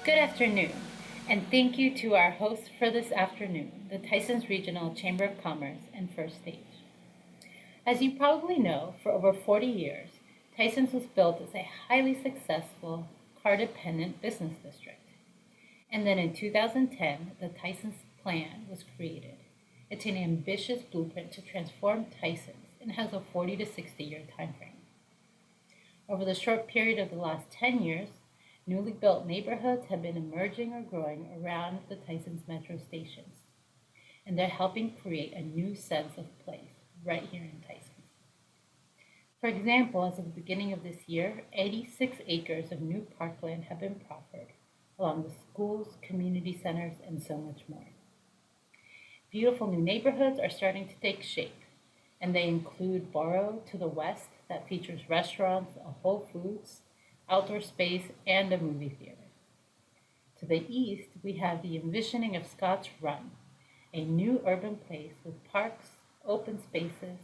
Good afternoon, and thank you to our hosts for this afternoon, the Tysons Regional Chamber of Commerce and First Stage. As you probably know, for over 40 years, Tysons was built as a highly successful car-dependent business district. And then in 2010, the Tysons Plan was created. It's an ambitious blueprint to transform Tysons and has a 40 to 60 year timeframe. Over the short period of the last 10 years, newly built neighborhoods have been emerging or growing around the Tysons metro stations, and they're helping create a new sense of place right here in Tysons. For example, as of the beginning of this year, 86 acres of new parkland have been proffered, along with schools, community centers, and so much more. Beautiful new neighborhoods are starting to take shape, and they include Borough to the west that features restaurants, a Whole Foods, outdoor space, and a movie theater. To the east, we have the envisioning of Scotts Run, a new urban place with parks, open spaces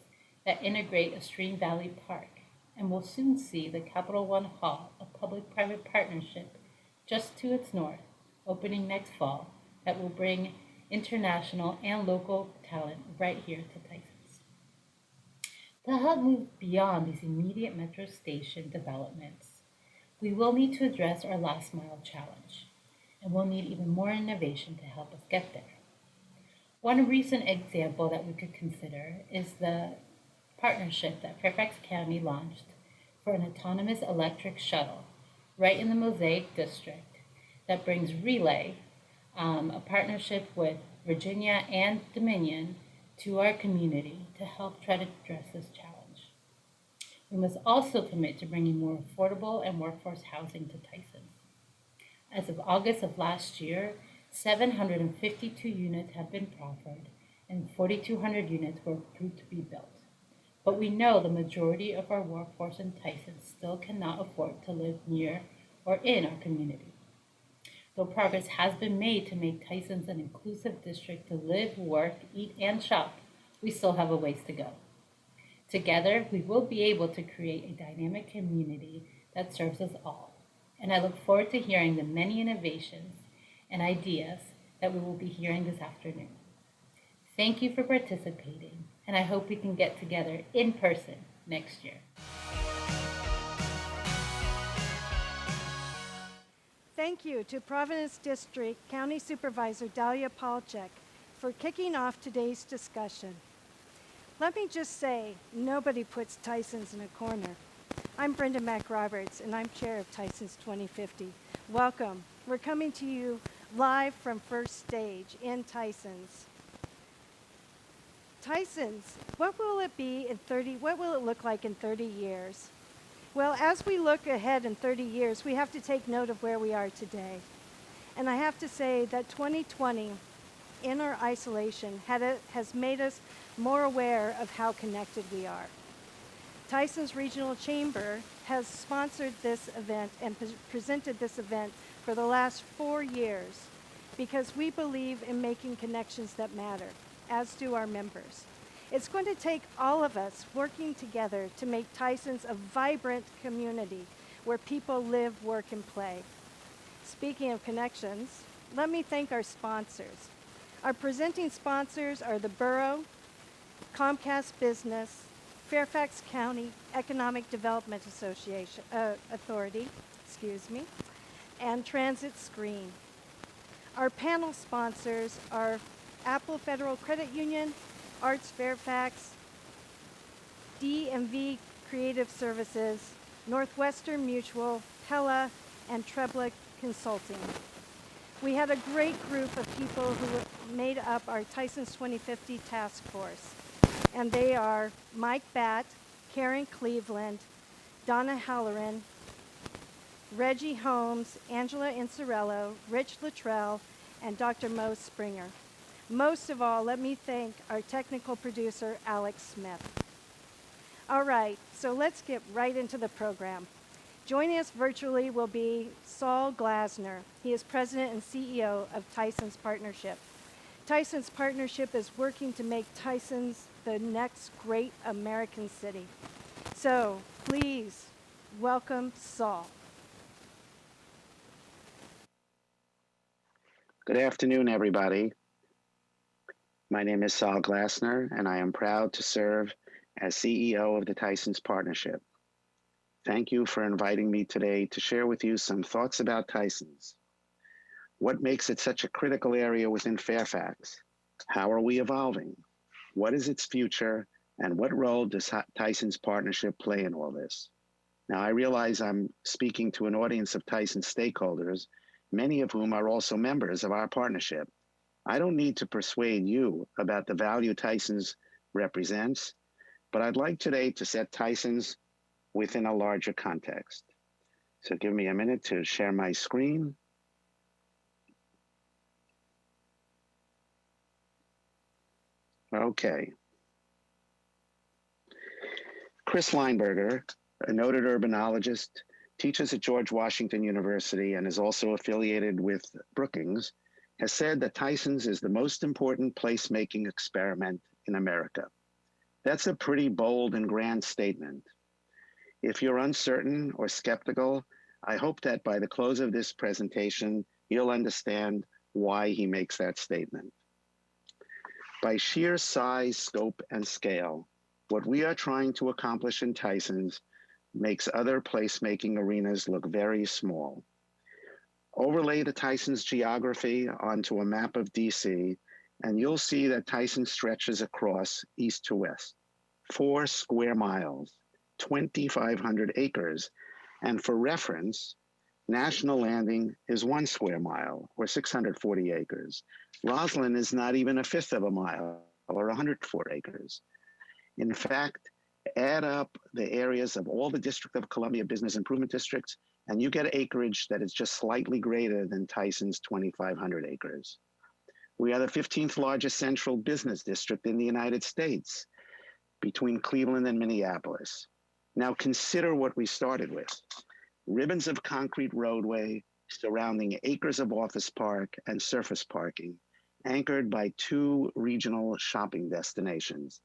that integrate a Stream Valley Park, and will soon see the Capital One Hall, a public-private partnership just to its north, opening next fall, that will bring international and local talent right here to Tysons. To help move beyond these immediate metro station developments, we will need to address our last mile challenge, and we'll need even more innovation to help us get there. One recent example that we could consider is the partnership that Fairfax County launched for an autonomous electric shuttle right in the Mosaic District that brings Relay, a partnership with Virginia and Dominion, to our community to help try to address this challenge. We must also commit to bringing more affordable and workforce housing to Tysons. As of August of last year, 752 units have been proffered and 4,200 units were approved to be built. But we know the majority of our workforce in Tysons still cannot afford to live near or in our community. Though progress has been made to make Tysons an inclusive district to live, work, eat, and shop, we still have a ways to go. Together, we will be able to create a dynamic community that serves us all. And I look forward to hearing the many innovations and ideas that we will be hearing this afternoon. Thank you for participating, and I hope we can get together in person next year. Thank you to Providence District County Supervisor Dalia Palchek for kicking off today's discussion. Let me just say, nobody puts Tysons in a corner. I'm Brenda McRoberts, and I'm chair of Tysons 2050. Welcome. We're coming to you live from First Stage in Tysons. Tysons, what will it look like in 30 years? Well, as we look ahead in 30 years, we have to take note of where we are today. And I have to say that 2020, in our isolation, has made us more aware of how connected we are. Tysons Regional Chamber has sponsored this event and presented this event for the last 4 years because we believe in making connections that matter, as do our members. It's going to take all of us working together to make Tysons a vibrant community where people live, work, and play. Speaking of connections, let me thank our sponsors. Our presenting sponsors are the Borough, Comcast Business, Fairfax County Economic Development Authority, and Transit Screen. Our panel sponsors are Apple Federal Credit Union, Arts Fairfax, DMV Creative Services, Northwestern Mutual, Pella, and Trebla Consulting. We had a great group of people who made up our Tysons 2050 task force, and they are Mike Batt, Karen Cleveland, Donna Halloran, Reggie Holmes, Angela Incerello, Rich Luttrell, and Dr. Mo Springer. Most of all, let me thank our technical producer, Alex Smith. All right, so let's get right into the program. Joining us virtually will be Saul Glasner. He is president and CEO of Tysons Partnership. Tysons Partnership is working to make Tysons the next great American city. So please welcome Saul. Good afternoon, everybody. My name is Sal Glassner, and I am proud to serve as CEO of the Tysons Partnership. Thank you for inviting me today to share with you some thoughts about Tysons. What makes it such a critical area within Fairfax? How are we evolving? What is its future? And what role does Tysons Partnership play in all this? Now, I realize I'm speaking to an audience of Tysons stakeholders, many of whom are also members of our partnership. I don't need to persuade you about the value Tysons represents, but I'd like today to set Tysons within a larger context. So give me a minute to share my screen. Okay. Chris Lineberger, a noted urbanologist, teaches at George Washington University and is also affiliated with Brookings, has said that Tysons is the most important placemaking experiment in America. That's a pretty bold and grand statement. If you're uncertain or skeptical, I hope that by the close of this presentation, you'll understand why he makes that statement. By sheer size, scope, and scale, what we are trying to accomplish in Tysons makes other placemaking arenas look very small. Overlay the Tysons geography onto a map of DC, and you'll see that Tysons stretches across east to west, 4 square miles, 2,500 acres. And for reference, National Landing is 1 square mile, or 640 acres. Roslyn is not even a fifth of a mile, or 104 acres. In fact, add up the areas of all the District of Columbia business improvement districts, and you get acreage that is just slightly greater than Tysons' 2,500 acres. We are the 15th largest central business district in the United States, between Cleveland and Minneapolis. Now consider what we started with. Ribbons of concrete roadway surrounding acres of office park and surface parking, anchored by 2 regional shopping destinations.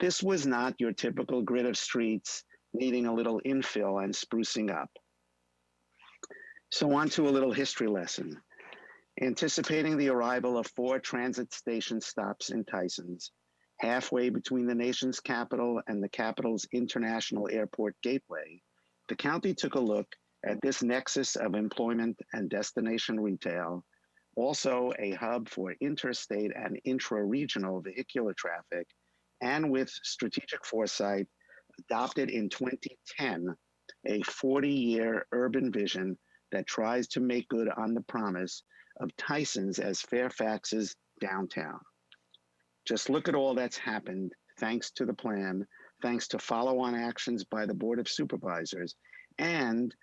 This was not your typical grid of streets needing a little infill and sprucing up. So on to a little history lesson. Anticipating the arrival of 4 transit station stops in Tysons, halfway between the nation's capital and the capital's international airport gateway, the county took a look at this nexus of employment and destination retail, also a hub for interstate and intra-regional vehicular traffic, and with strategic foresight, adopted in 2010 a 40-year urban vision that tries to make good on the promise of Tysons as Fairfax's downtown. Just look at all that's happened thanks to the plan, thanks to follow-on actions by the Board of Supervisors, and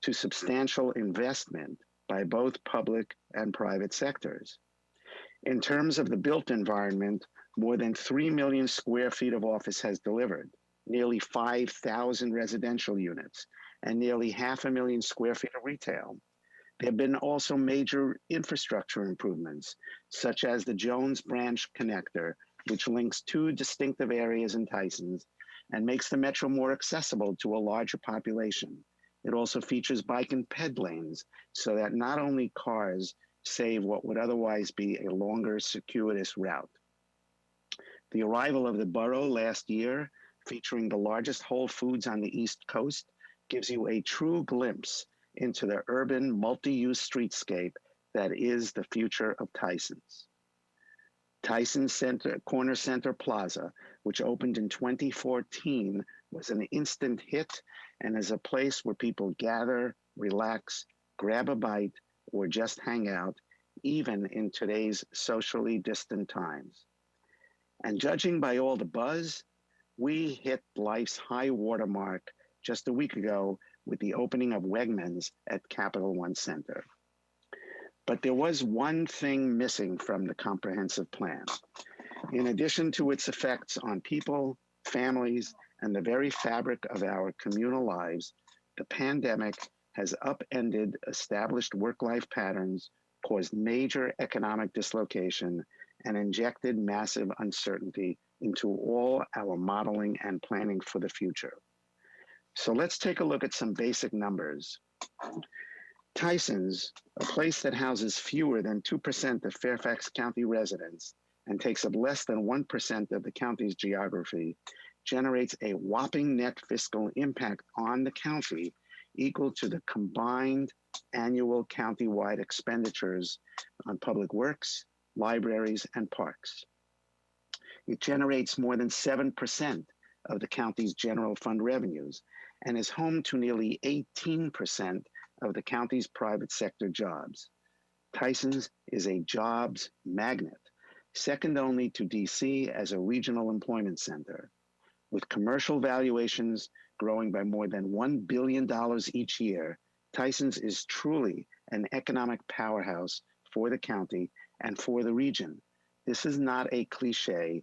to substantial investment by both public and private sectors. In terms of the built environment, more than 3 million square feet of office has delivered, nearly 5,000 residential units, and nearly 500,000 square feet of retail. There have been also major infrastructure improvements, such as the Jones Branch Connector, which links 2 distinctive areas in Tysons and makes the metro more accessible to a larger population. It also features bike and ped lanes so that not only cars save what would otherwise be a longer, circuitous route. The arrival of the borough last year, featuring the largest Whole Foods on the East Coast, gives you a true glimpse into the urban multi-use streetscape that is the future of Tysons. Tysons Corner Center Plaza, which opened in 2014, was an instant hit and is a place where people gather, relax, grab a bite, or just hang out, even in today's socially distant times. And judging by all the buzz, we hit life's high watermark just a week ago with the opening of Wegmans at Capital One Center. But there was one thing missing from the comprehensive plan. In addition to its effects on people, families, and the very fabric of our communal lives, the pandemic has upended established work-life patterns, caused major economic dislocation, and injected massive uncertainty into all our modeling and planning for the future. So let's take a look at some basic numbers. Tysons, a place that houses fewer than 2% of Fairfax County residents and takes up less than 1% of the county's geography, generates a whopping net fiscal impact on the county equal to the combined annual county-wide expenditures on public works, libraries, and parks. It generates more than 7% of the county's general fund revenues and is home to nearly 18% of the county's private sector jobs. Tysons is a jobs magnet, second only to DC as a regional employment center. With commercial valuations growing by more than $1 billion each year, Tysons is truly an economic powerhouse for the county and for the region. This is not a cliche.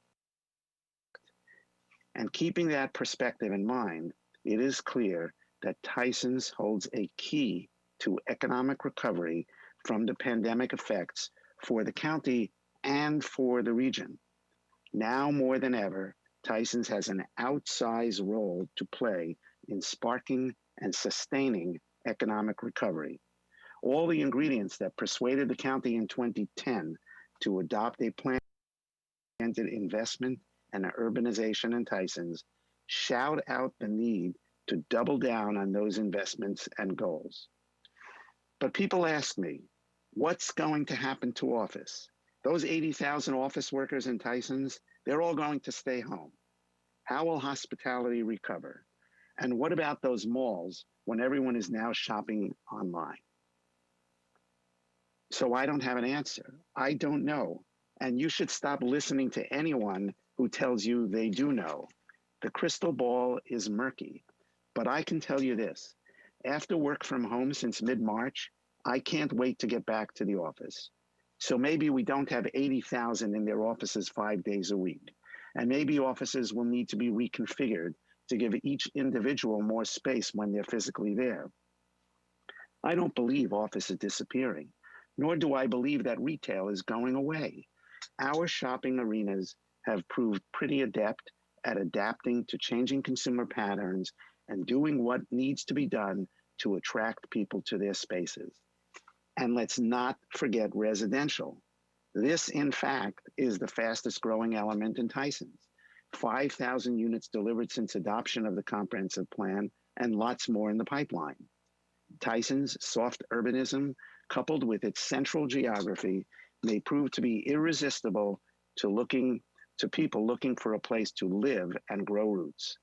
And keeping that perspective in mind, it is clear that Tysons holds a key to economic recovery from the pandemic effects for the county and for the region. Now more than ever, Tysons has an outsized role to play in sparking and sustaining economic recovery. All the ingredients that persuaded the county in 2010 to adopt a plan-oriented investment and urbanization in Tysons shout out the need to double down on those investments and goals. But people ask me, what's going to happen to office? Those 80,000 office workers in Tysons, they're all going to stay home. How will hospitality recover? And what about those malls when everyone is now shopping online? So I don't have an answer. I don't know. And you should stop listening to anyone who tells you they do know. The crystal ball is murky. But I can tell you this. After work from home since mid-March, I can't wait to get back to the office. So maybe we don't have 80,000 in their offices 5 days a week. And maybe offices will need to be reconfigured to give each individual more space when they're physically there. I don't believe office is disappearing, nor do I believe that retail is going away. Our shopping arenas have proved pretty adept at adapting to changing consumer patterns and doing what needs to be done to attract people to their spaces. And let's not forget residential. This, in fact, is the fastest growing element in Tysons. 5,000 units delivered since adoption of the comprehensive plan and lots more in the pipeline. Tysons' soft urbanism, coupled with its central geography, may prove to be irresistible to people looking for a place to live and grow roots.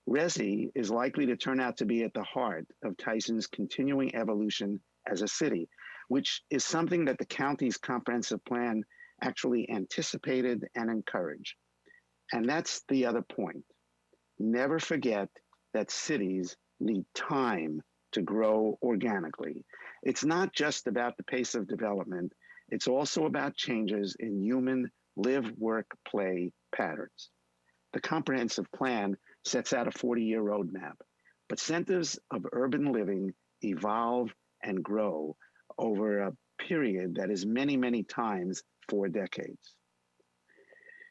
Resi is likely to turn out to be at the heart of Tysons' continuing evolution as a city, which is something that the county's comprehensive plan actually anticipated and encouraged. And that's the other point. Never forget that cities need time to grow organically. It's not just about the pace of development, it's also about changes in human live, work, play patterns. The comprehensive plan sets out a 40-year roadmap, but centers of urban living evolve and grow over a period that is many, many times 4 decades.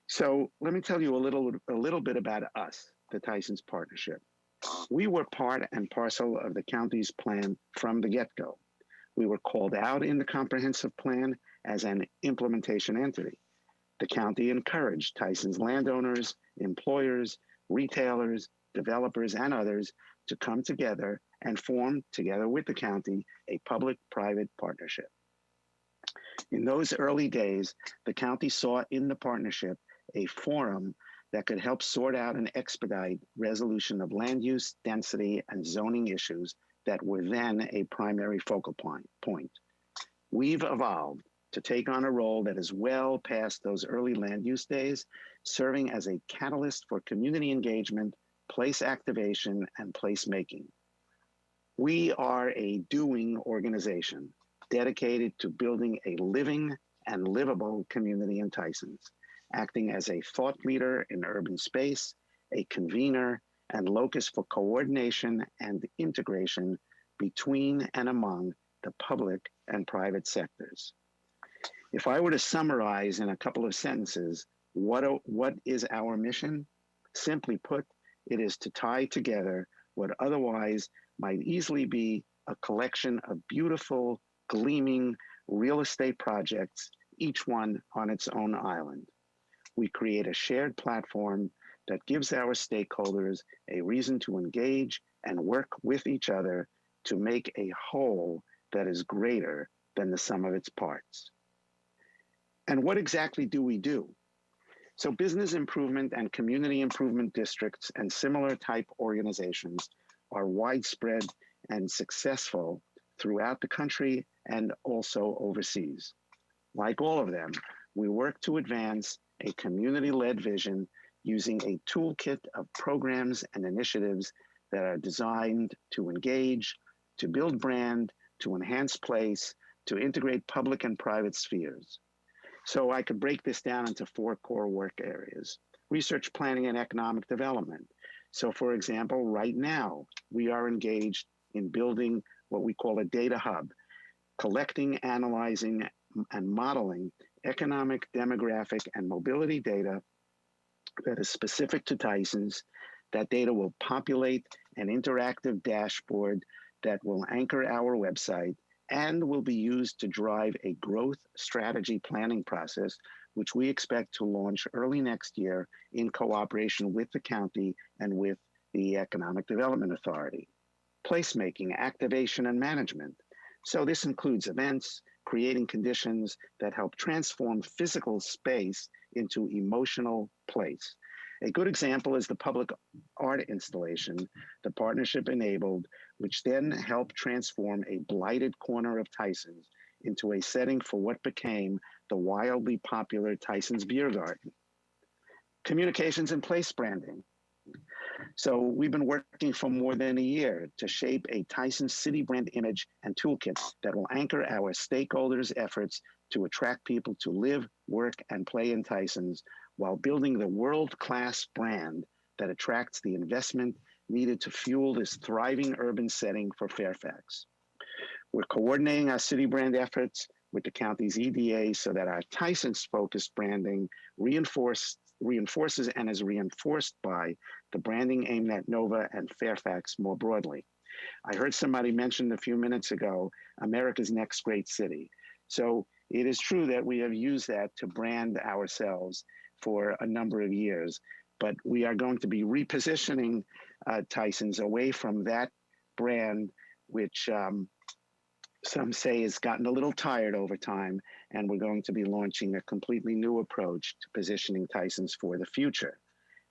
So let me tell you a little bit about us, the Tysons Partnership. We were part and parcel of the county's plan from the get-go. We were called out in the comprehensive plan as an implementation entity. The county encouraged Tysons landowners, employers, retailers, developers, and others to come together and form, together with the county, a public-private partnership. In those early days, the county saw in the partnership a forum that could help sort out and expedite resolution of land use, density, and zoning issues that were then a primary focal point. We've evolved to take on a role that is well past those early land use days, serving as a catalyst for community engagement, place activation, and placemaking. We are a doing organization dedicated to building a living and livable community in Tysons, acting as a thought leader in urban space, a convener, and locus for coordination and integration between and among the public and private sectors. If I were to summarize in a couple of sentences, what is our mission? Simply put, it is to tie together what otherwise might easily be a collection of beautiful, gleaming real estate projects, each one on its own island. We create a shared platform that gives our stakeholders a reason to engage and work with each other to make a whole that is greater than the sum of its parts. And what exactly do we do? So business improvement and community improvement districts and similar type organizations are widespread and successful throughout the country and also overseas. Like all of them, we work to advance a community-led vision using a toolkit of programs and initiatives that are designed to engage, to build brand, to enhance place, to integrate public and private spheres. So I could break this down into 4 core work areas. Research, planning, and economic development. So for example, right now, we are engaged in building what we call a data hub, collecting, analyzing, and modeling economic, demographic, and mobility data that is specific to Tysons. That data will populate an interactive dashboard that will anchor our website and will be used to drive a growth strategy planning process, which we expect to launch early next year in cooperation with the county and with the Economic Development Authority. Placemaking, activation, and management. So this includes events, creating conditions that help transform physical space into emotional place. A good example is the public art installation the partnership enabled, which then helped transform a blighted corner of Tysons into a setting for what became the wildly popular Tysons Beer Garden. Communications and place branding. So we've been working for more than a year to shape a Tysons city brand image and toolkit that will anchor our stakeholders' efforts to attract people to live, work, and play in Tysons while building the world-class brand that attracts the investment needed to fuel this thriving urban setting for Fairfax. We're coordinating our city brand efforts with the county's EDA so that our Tysons-focused branding reinforces and is reinforced by the branding aimed at Nova and Fairfax more broadly. I heard somebody mention a few minutes ago, America's next great city. So it is true that we have used that to brand ourselves for a number of years, but we are going to be repositioning Tysons away from that brand, which some say has gotten a little tired over time, and we're going to be launching a completely new approach to positioning Tysons for the future.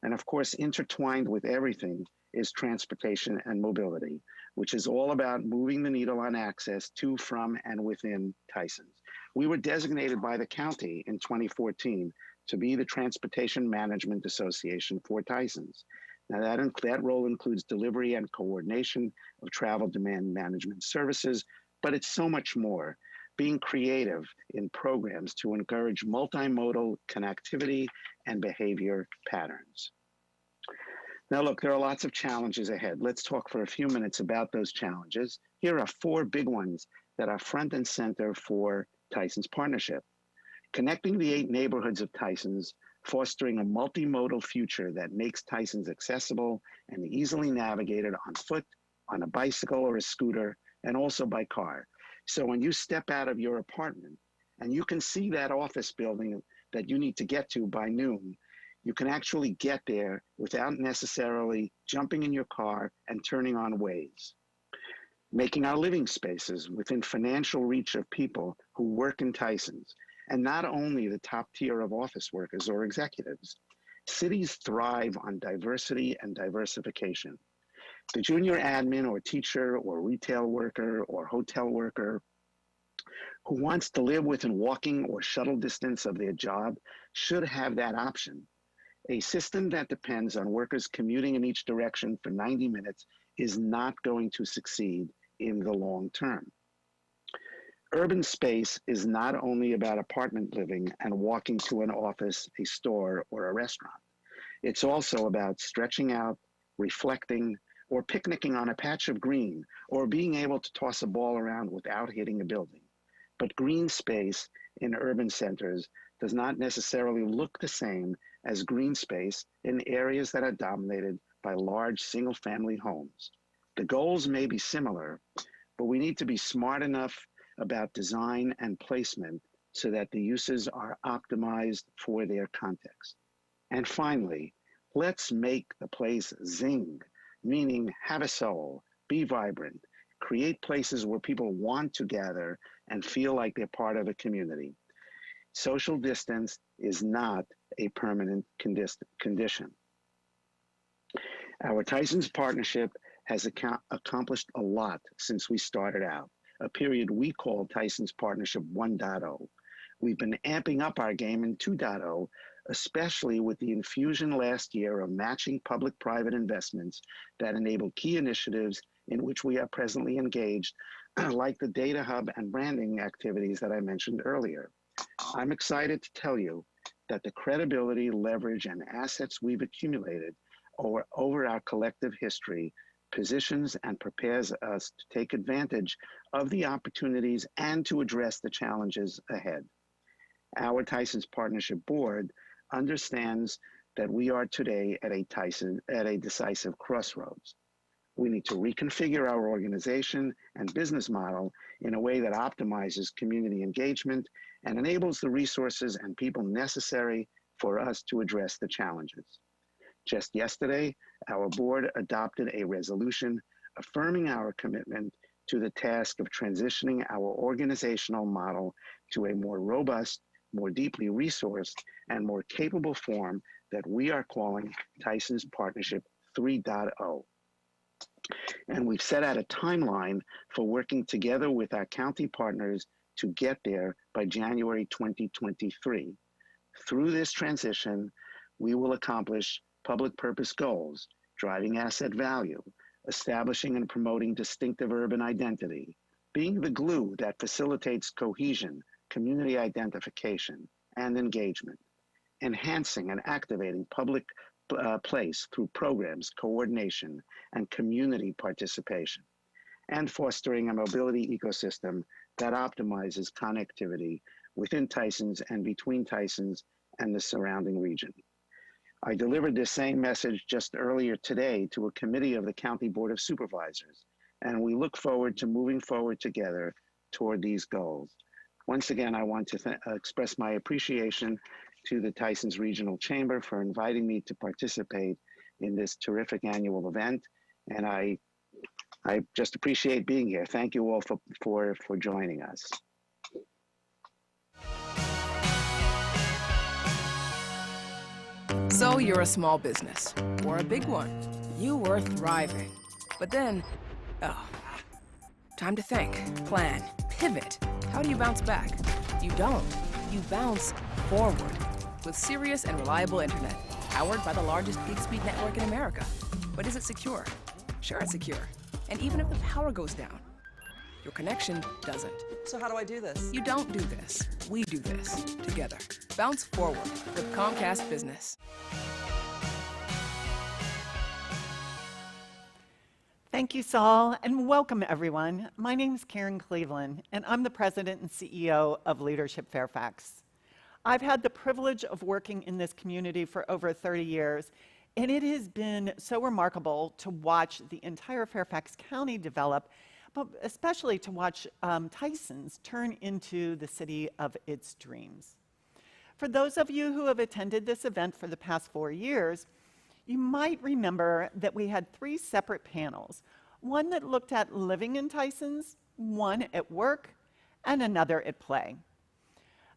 And of course, intertwined with everything is transportation and mobility, which is all about moving the needle on access to, from, and within Tysons. We were designated by the county in 2014 to be the Transportation Management Association for Tysons. Now that role includes delivery and coordination of travel demand management services, but it's so much more. Being creative in programs to encourage multimodal connectivity and behavior patterns. Now look, there are lots of challenges ahead. Let's talk for a few minutes about those challenges. Here are 4 big ones that are front and center for Tysons Partnership. Connecting the 8 neighborhoods of Tysons, fostering a multimodal future that makes Tysons accessible and easily navigated on foot, on a bicycle or a scooter, and also by car. So when you step out of your apartment and you can see that office building that you need to get to by noon, you can actually get there without necessarily jumping in your car and turning on Waze. Making our living spaces within financial reach of people who work in Tysons, and not only the top tier of office workers or executives. Cities thrive on diversity and diversification. The junior admin or teacher or retail worker or hotel worker who wants to live within walking or shuttle distance of their job should have that option. A system that depends on workers commuting in each direction for 90 minutes is not going to succeed in the long term. Urban space is not only about apartment living and walking to an office, a store, or a restaurant. It's also about stretching out, reflecting, or picnicking on a patch of green, or being able to toss a ball around without hitting a building. But green space in urban centers does not necessarily look the same as green space in areas that are dominated by large single-family homes. The goals may be similar, but we need to be smart enough about design and placement so that the uses are optimized for their context. And finally, let's make the place zing, meaning have a soul, be vibrant, create places where people want to gather and feel like they're part of a community. Social distance is not a permanent condition. Our Tysons partnership has accomplished a lot since we started out, a period we call Tysons Partnership 1.0. We've been amping up our game in 2.0, especially with the infusion last year of matching public-private investments that enable key initiatives in which we are presently engaged, like the data hub and branding activities that I mentioned earlier. I'm excited to tell you that the credibility, leverage, and assets we've accumulated over our collective history positions and prepares us to take advantage of the opportunities and to address the challenges ahead. Our Tysons Partnership Board understands that we are today at a decisive crossroads. We need to reconfigure our organization and business model in a way that optimizes community engagement and enables the resources and people necessary for us to address the challenges. Just yesterday, our board adopted a resolution affirming our commitment to the task of transitioning our organizational model to a more robust, more deeply resourced, and more capable form that we are calling Tysons Partnership 3.0. And we've set out a timeline for working together with our county partners to get there by January 2023. Through this transition, we will accomplish public purpose goals, driving asset value, establishing and promoting distinctive urban identity, being the glue that facilitates cohesion, community identification, and engagement, enhancing and activating public place through programs, coordination, and community participation, and fostering a mobility ecosystem that optimizes connectivity within Tysons and between Tysons and the surrounding region. I delivered this same message just earlier today to a committee of the County Board of Supervisors, and we look forward to moving forward together toward these goals. Once again, I want to express my appreciation to the Tysons Regional Chamber for inviting me to participate in this terrific annual event, and I just appreciate being here. Thank you all for joining us. So you're a small business, or a big one. You were thriving. But then, time to think, plan, pivot. How do you bounce back? You don't. You bounce forward with serious and reliable internet, powered by the largest gig speed network in America. But is it secure? Sure, it's secure. And even if the power goes down, your connection doesn't. So how do I do this? You don't do this. We do this together. Bounce forward with Comcast Business. Thank you, Saul, and welcome, everyone. My name is Karen Cleveland, and I'm the president and CEO of Leadership Fairfax. I've had the privilege of working in this community for over 30 years, and it has been so remarkable to watch the entire Fairfax County develop, but especially to watch Tysons turn into the city of its dreams. For those of you who have attended this event for the past 4 years, you might remember that we had 3 separate panels, one that looked at living in Tysons, one at work, and another at play.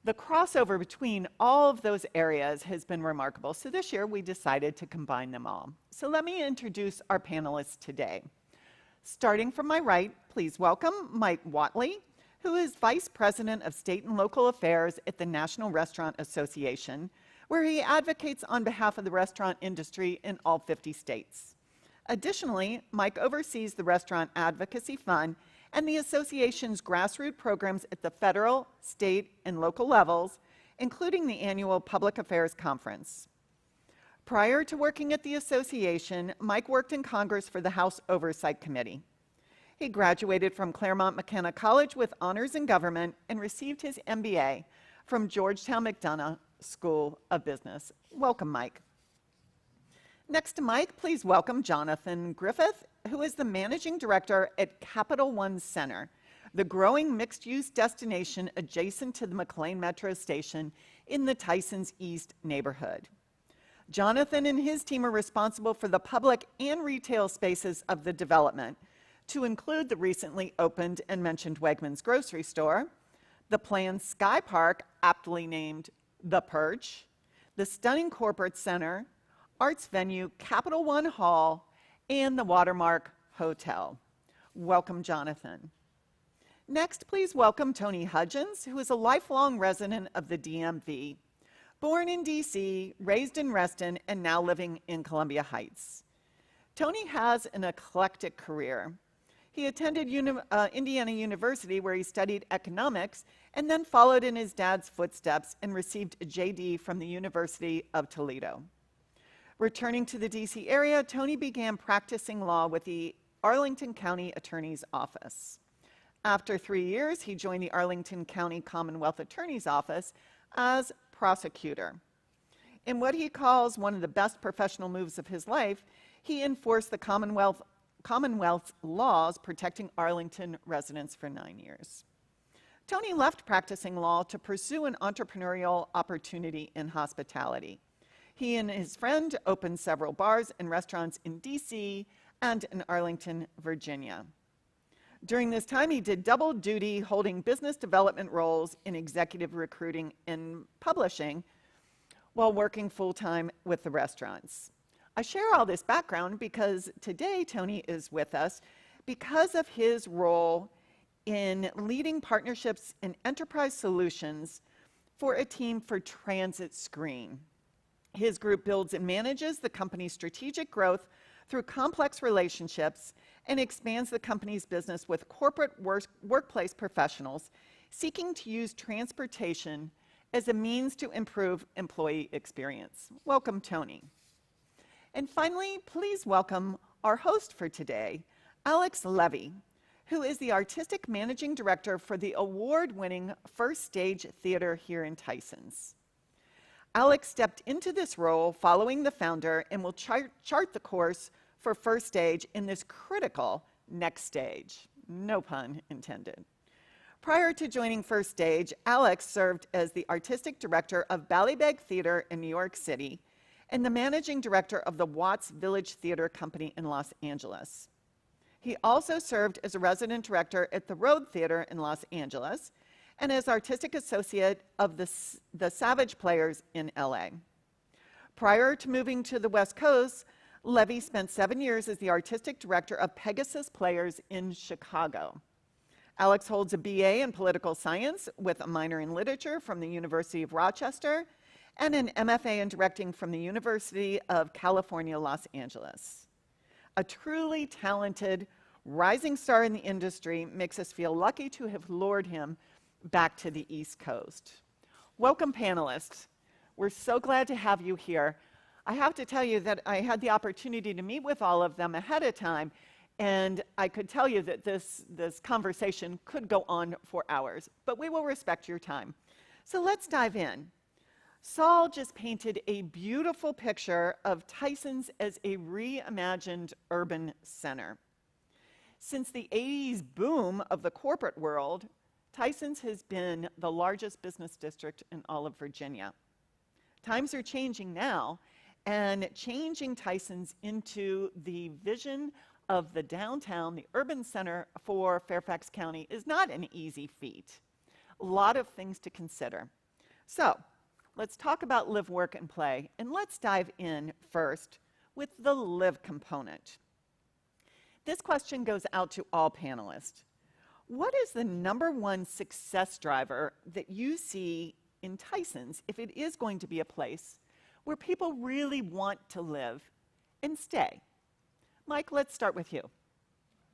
The crossover between all of those areas has been remarkable, so this year we decided to combine them all. So let me introduce our panelists today. Starting from my right, please welcome Mike Whatley, who is Vice President of State and Local Affairs at the National Restaurant Association, where he advocates on behalf of the restaurant industry in all 50 states. Additionally, Mike oversees the Restaurant Advocacy Fund and the association's grassroots programs at the federal, state, and local levels, including the annual Public Affairs Conference. Prior to working at the association, Mike worked in Congress for the House Oversight Committee. He graduated from Claremont McKenna College with honors in government and received his MBA from Georgetown McDonough School of Business. Welcome, Mike. Next to Mike, please welcome Jonathan Griffith, who is the Managing Director at Capital One Center, the growing mixed-use destination adjacent to the McLean Metro Station in the Tysons East neighborhood. Jonathan and his team are responsible for the public and retail spaces of the development, to include the recently opened and mentioned Wegmans grocery store, the planned Sky Park, aptly named The Perch, the stunning corporate center, arts venue Capital One Hall, and the Watermark Hotel. Welcome, Jonathan. Next, please welcome Tony Hudgens, who is a lifelong resident of the DMV, born in DC, raised in Reston, and now living in Columbia Heights. Tony has an eclectic career. He attended Indiana University, where he studied economics, and then followed in his dad's footsteps and received a JD from the University of Toledo. Returning to the DC area, Tony began practicing law with the Arlington County Attorney's Office. After 3 years, he joined the Arlington County Commonwealth Attorney's Office as prosecutor. In what he calls one of the best professional moves of his life, he enforced the Commonwealth's laws protecting Arlington residents for 9 years. Tony left practicing law to pursue an entrepreneurial opportunity in hospitality. He and his friend opened several bars and restaurants in DC and in Arlington, Virginia. During this time, he did double duty, holding business development roles in executive recruiting and publishing while working full-time with the restaurants. I share all this background because today Tony is with us because of his role in leading partnerships and enterprise solutions for a team for Transit Screen. His group builds and manages the company's strategic growth through complex relationships and expands the company's business with corporate workplace professionals seeking to use transportation as a means to improve employee experience. Welcome, Tony. And finally, please welcome our host for today, Alex Levy, who is the Artistic Managing Director for the award-winning First Stage Theater here in Tysons. Alex stepped into this role following the founder and will chart the course for First Stage in this critical next stage. No pun intended. Prior to joining First Stage, Alex served as the artistic director of Ballybeg Theater in New York City and the managing director of the Watts Village Theater Company in Los Angeles. He also served as a resident director at the Road Theater in Los Angeles and as artistic associate of the Savage Players in LA. Prior to moving to the West Coast, Levy spent 7 years as the artistic director of Pegasus Players in Chicago. Alex holds a BA in political science with a minor in literature from the University of Rochester and an MFA in directing from the University of California, Los Angeles. A truly talented, rising star in the industry makes us feel lucky to have lured him back to the East Coast. Welcome, panelists. We're so glad to have you here. I have to tell you that I had the opportunity to meet with all of them ahead of time, and I could tell you that this conversation could go on for hours, but we will respect your time. So let's dive in. Saul just painted a beautiful picture of Tysons as a reimagined urban center. Since the 80s boom of the corporate world, Tysons has been the largest business district in all of Virginia. Times are changing now, and changing Tysons into the vision of the downtown, the urban center for Fairfax County is not an easy feat. A lot of things to consider. So let's talk about live, work, and play, and let's dive in first with the live component. This question goes out to all panelists. What is the #1 success driver that you see in Tysons if it is going to be a place where people really want to live and stay? Mike, let's start with you.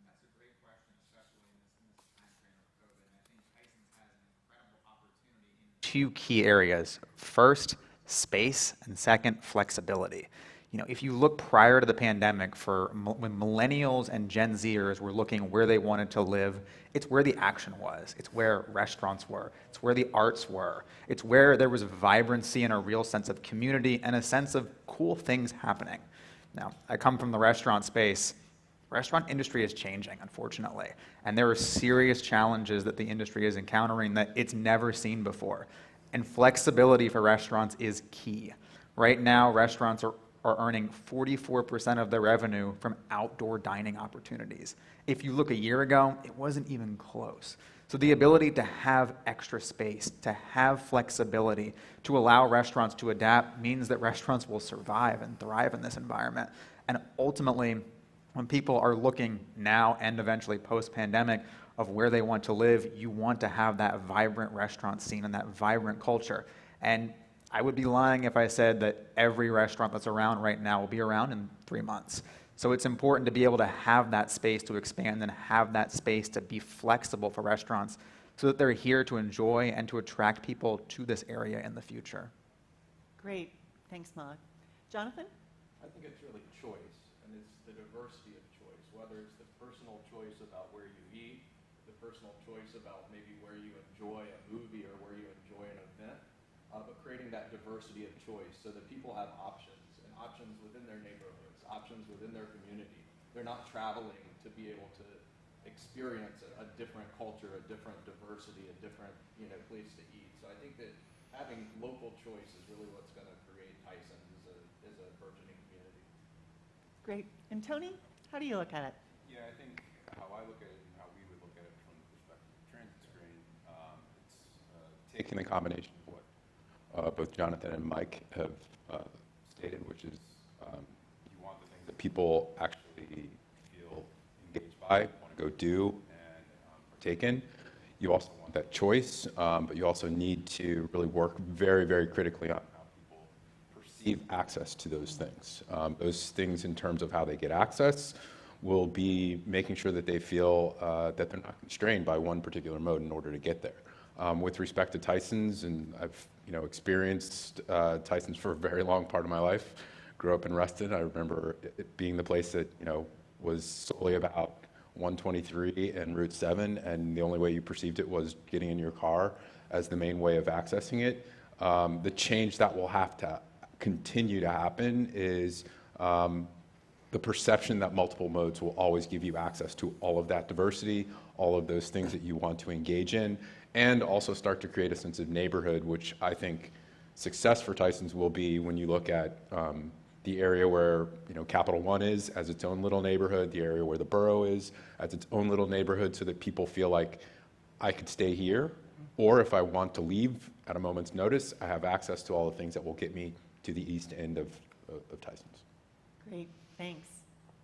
That's a great question, especially in this time frame of COVID. And I think Tysons has an incredible opportunity in two key areas. First, space, and second, flexibility. You know, if you look prior to the pandemic, when millennials and Gen Zers were looking where they wanted to live, it's where the action was. It's where restaurants were. It's where the arts were. It's where there was vibrancy and a real sense of community and a sense of cool things happening. Now, I come from the restaurant space. Restaurant industry is changing, unfortunately, and there are serious challenges that the industry is encountering that it's never seen before. And flexibility for restaurants is key. Right now, restaurants are earning 44% of their revenue from outdoor dining opportunities. If you look a year ago, it wasn't even close. So the ability to have extra space, to have flexibility, to allow restaurants to adapt means that restaurants will survive and thrive in this environment. And ultimately, when people are looking now and eventually post-pandemic of where they want to live, you want to have that vibrant restaurant scene and that vibrant culture. And I would be lying if I said that every restaurant that's around right now will be around in 3 months. So it's important to be able to have that space to expand and have that space to be flexible for restaurants so that they're here to enjoy and to attract people to this area in the future. Great. Thanks, Maud. Jonathan? I think it's really choice, and it's the diversity of choice, whether it's the personal choice about where you eat, the personal choice about maybe where you enjoy a movie or where you enjoy an event, but creating that diversity of choice so that people have options, and options within their neighborhoods, options within their community. They're not traveling to be able to experience a different culture, a different diversity, a different place to eat. So I think that having local choice is really what's going to create Tysons as a burgeoning community. Great. And Tony, how do you look at it? Yeah, I think how I look at it and how we would look at it from the perspective of Transit Screen, it's taking the combination of what both Jonathan and Mike have stated, which is you want the things that people actually feel engaged by, want to go do, and partake in. You also want that choice, but you also need to really work very, very critically on how people perceive access to those things. Those things in terms of how they get access will be making sure that they feel that they're not constrained by one particular mode in order to get there. With respect to Tysons, and I've experienced Tysons for a very long part of my life. Grew up in Reston. I remember it being the place that was solely about 123 and Route 7, and the only way you perceived it was getting in your car as the main way of accessing it. The change that will have to continue to happen is the perception that multiple modes will always give you access to all of that diversity, all of those things that you want to engage in, and also start to create a sense of neighborhood, which I think success for Tysons will be when you look at the area where Capital One is as its own little neighborhood, the area where the borough is as its own little neighborhood, so that people feel like I could stay here, or if I want to leave at a moment's notice, I have access to all the things that will get me to the east end of Tysons. Great. Thanks.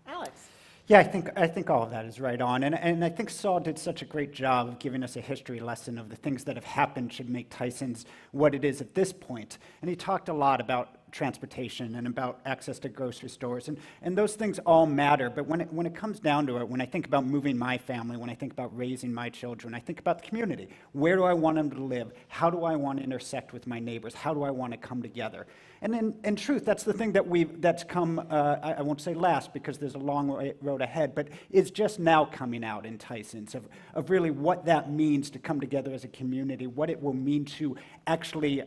Alex? Yeah, I think all of that is right on. And I think Saul did such a great job of giving us a history lesson of the things that have happened should make Tysons what it is at this point. And he talked a lot about transportation and about access to grocery stores. And those things all matter. But when it comes down to it, when I think about moving my family, when I think about raising my children, I think about the community. Where do I want them to live? How do I want to intersect with my neighbors? How do I want to come together? And in truth, that's the thing that's come, I won't say last because there's a long road ahead, but it's just now coming out in Tysons of really what that means to come together as a community, what it will mean to actually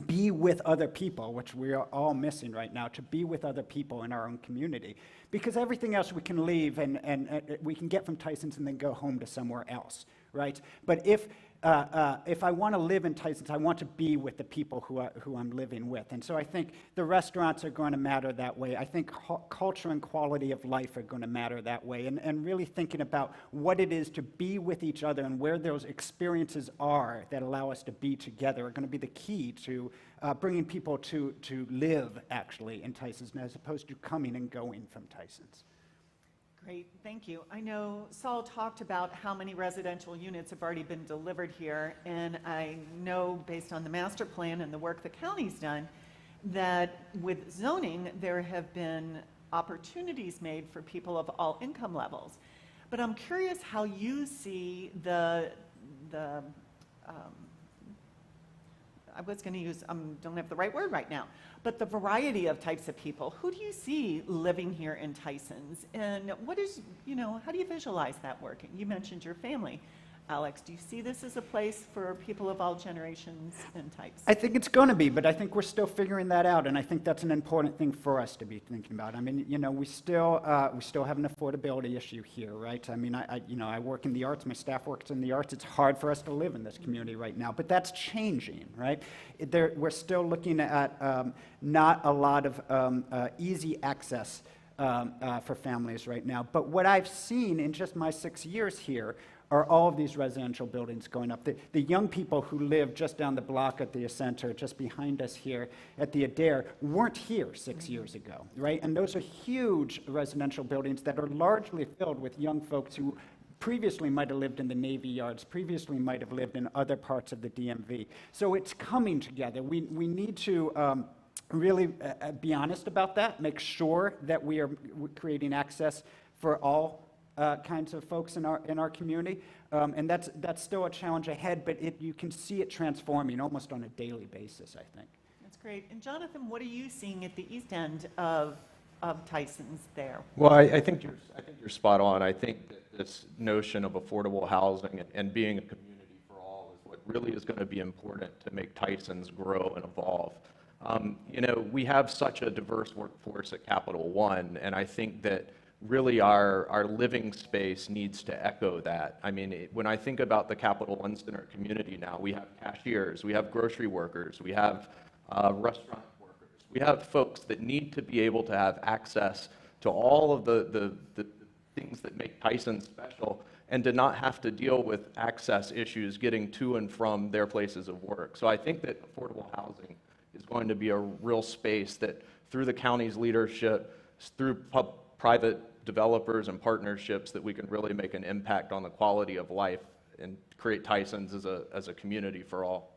be with other people, which we are all missing right now, to be with other people in our own community. Because everything else we can leave and we can get from Tysons and then go home to somewhere else, right? But if I want to live in Tysons, I want to be with the people who I'm living with. And so I think the restaurants are going to matter that way. I think culture and quality of life are going to matter that way. And really thinking about what it is to be with each other and where those experiences are that allow us to be together are going to be the key to bringing people to live, actually, in Tysons, as opposed to coming and going from Tysons. Great, thank you. I know Saul talked about how many residential units have already been delivered here, and I know based on the master plan and the work the county's done, that with zoning, there have been opportunities made for people of all income levels. But I'm curious how you see I was going to use, don't have the right word right now, but the variety of types of people. Who do you see living here in Tysons? And what is, how do you visualize that working? You mentioned your family. Alex, do you see this as a place for people of all generations and types? I think it's going to be, but I think we're still figuring that out, and I think that's an important thing for us to be thinking about. I mean, we still have an affordability issue here, right? I mean, I work in the arts. My staff works in the arts. It's hard for us to live in this community right now, but that's changing, right? We're still looking at not a lot of easy access for families right now. But what I've seen in just my 6 years here are all of these residential buildings going up. The young people who live just down the block at the Center, just behind us here at the Adair, weren't here 6 years ago, right? And those are huge residential buildings that are largely filled with young folks who previously might have lived in the Navy Yards, previously might have lived in other parts of the DMV. So it's coming together. We need to really be honest about that, make sure that we are creating access for all kinds of folks in our community, and that's still a challenge ahead, but you can see it transforming almost on a daily basis, I think. That's great. And Jonathan, what are you seeing at the east end of Tysons there? Well, I think you're spot on. I think that this notion of affordable housing and being a community for all is what really is going to be important to make Tysons grow and evolve. We have such a diverse workforce at Capital One, and I think that really our living space needs to echo that. I mean, when I think about the Capital One Center community now, we have cashiers, we have grocery workers, we have restaurant workers, we have folks that need to be able to have access to all of the things that make Tysons special, and to not have to deal with access issues getting to and from their places of work. So I think that affordable housing is going to be a real space that, through the county's leadership, through private developers and partnerships, that we can really make an impact on the quality of life and create Tysons as a community for all.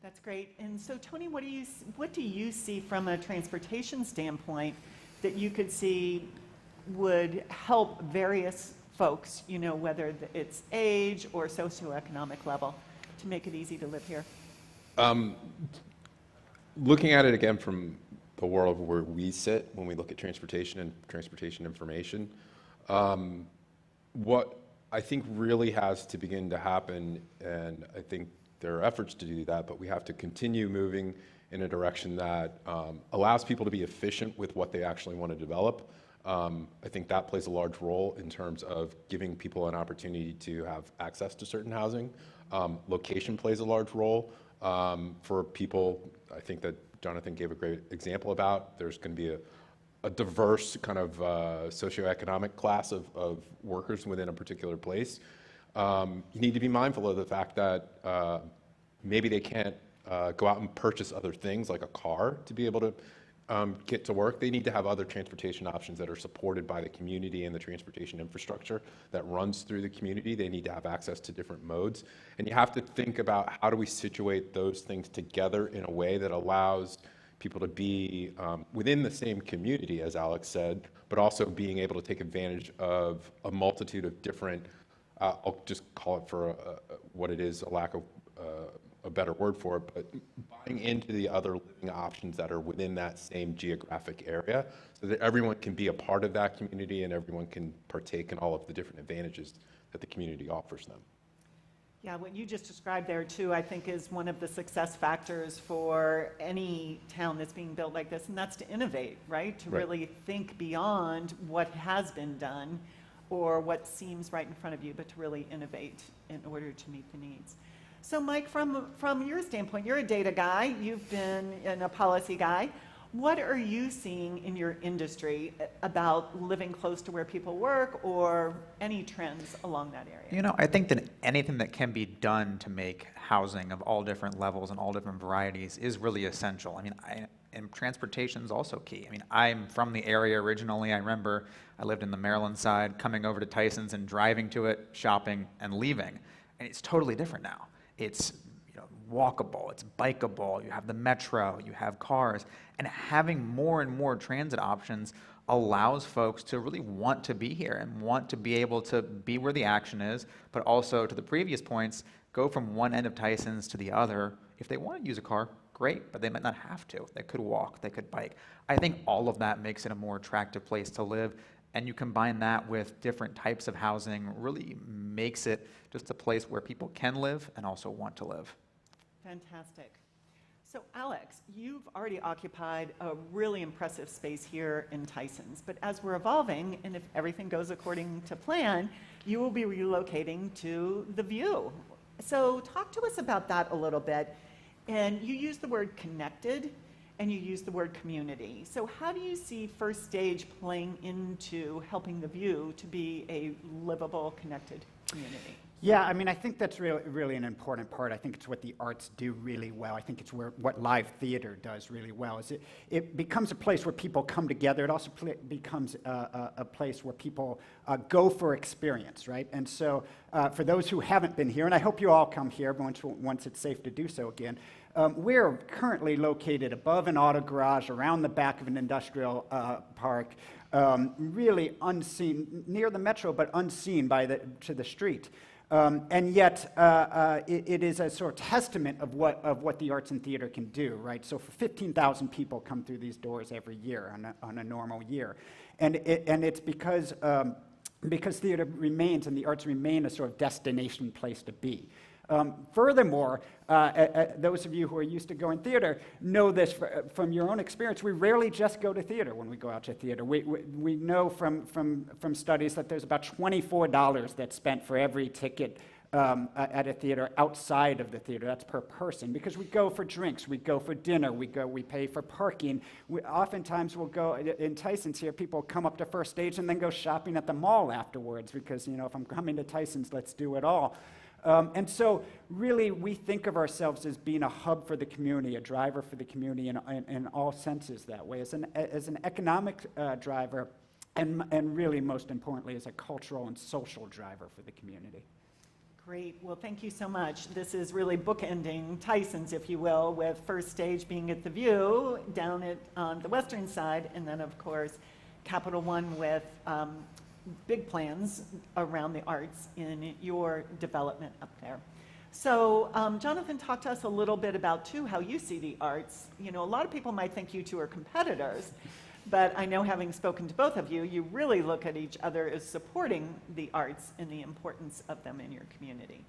That's great. And so, Tony, what do you see from a transportation standpoint that you could see would help various folks, whether it's age or socioeconomic level, to make it easy to live here? Looking at it again from the world where we sit when we look at transportation and transportation information, what I think really has to begin to happen, and I think there are efforts to do that, but we have to continue moving in a direction that allows people to be efficient with what they actually want to develop. I think that plays a large role in terms of giving people an opportunity to have access to certain housing. Location plays a large role for people. I think that Jonathan gave a great example about. There's going to be a diverse kind of socioeconomic class of workers within a particular place. You need to be mindful of the fact that maybe they can't go out and purchase other things like a car to be able to get to work. They need to have other transportation options that are supported by the community and the transportation infrastructure that runs through the community. They need to have access to different modes. And you have to think about, how do we situate those things together in a way that allows people to be within the same community, as Alex said, but also being able to take advantage of a multitude of different, I'll just call it for what it is, a lack of a better word for it, but buying into the other living options that are within that same geographic area, so that everyone can be a part of that community and everyone can partake in all of the different advantages that the community offers them. Yeah, what you just described there too, I think, is one of the success factors for any town that's being built like this, and that's to innovate, right? To really think beyond what has been done or what seems right in front of you, but to really innovate in order to meet the needs. So Mike, from your standpoint, you're a data guy, you've been a policy guy. What are you seeing in your industry about living close to where people work, or any trends along that area? I think that anything that can be done to make housing of all different levels and all different varieties is really essential. And transportation is also key. I'm from the area originally. I remember I lived in the Maryland side, coming over to Tysons and driving to it, shopping, and leaving. And it's totally different now. It's walkable, it's bikeable, you have the metro, you have cars, and having more and more transit options allows folks to really want to be here and want to be able to be where the action is, but also, to the previous points, go from one end of Tysons to the other. If they want to use a car, great, but they might not have to. They could walk, they could bike. I think all of that makes it a more attractive place to live, and you combine that with different types of housing, really makes it just a place where people can live and also want to live. Fantastic. So Alex, you've already occupied a really impressive space here in Tysons, but as we're evolving, and if everything goes according to plan, you will be relocating to the View. So talk to us about that a little bit. And you use the word connected, and you use the word community. So how do you see First Stage playing into helping the View to be a livable, connected community? Yeah, I mean, I think that's really an important part. I think it's what the arts do really well. I think it's what live theater does really well. Is it becomes a place where people come together. It also becomes a place where people go for experience, right? And so for those who haven't been here, and I hope you all come here once it's safe to do so again, we're currently located above an auto garage, around the back of an industrial park, really unseen, near the metro, but unseen to the street. And yet, it is a sort of testament of what the arts and theater can do, right? So 15,000 people come through these doors every year on a normal year. And it's because theater remains and the arts remain a sort of destination place to be. Furthermore, those of you who are used to going theater know this from your own experience. We rarely just go to theater when we go out to theater. We know from studies that there's about $24 that's spent for every ticket at a theater outside of the theater. That's per person, because we go for drinks, we go for dinner, we pay for parking. Oftentimes we'll go, in Tysons here, people come up to First Stage and then go shopping at the mall afterwards because, if I'm coming to Tysons, let's do it all. And so really we think of ourselves as being a hub for the community, a driver for the community in all senses that way, as an economic driver, and really most importantly as a cultural and social driver for the community. Great. Well, thank you so much. This is really bookending Tysons, if you will, with First Stage being at the View down on the western side, and then of course Capital One with big plans around the arts in your development up there. So Jonathan, talk to us a little bit about too how you see the arts. A lot of people might think you two are competitors, but I know, having spoken to both of you, you really look at each other as supporting the arts and the importance of them in your community.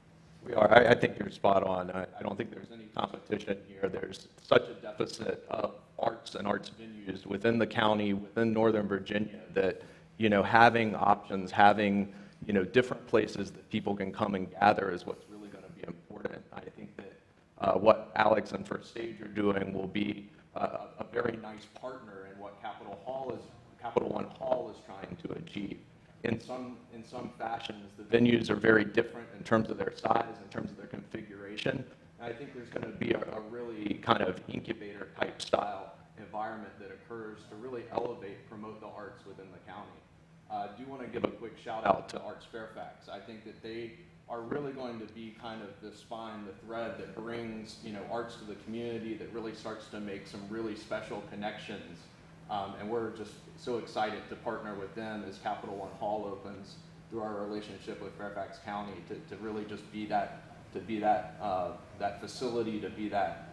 We are. I think you're spot on. I don't think there's any competition here. There's such a deficit of arts and arts venues within the county, within Northern Virginia, that having options, having, different places that people can come and gather is what's really going to be important. I think that what Alex and First Stage are doing will be a very nice partner in what Capital One Hall is trying to achieve. In some fashions, the venues are very different in terms of their size, in terms of their configuration. And I think there's going to be a really kind of incubator type style environment that occurs to really elevate, promote the arts within the county. I do want to give a quick shout out to Arts Fairfax. I think that they are really going to be kind of the spine, the thread that brings arts to the community, that really starts to make some really special connections. And we're just so excited to partner with them as Capital One Hall opens through our relationship with Fairfax County to really just be that facility, to be that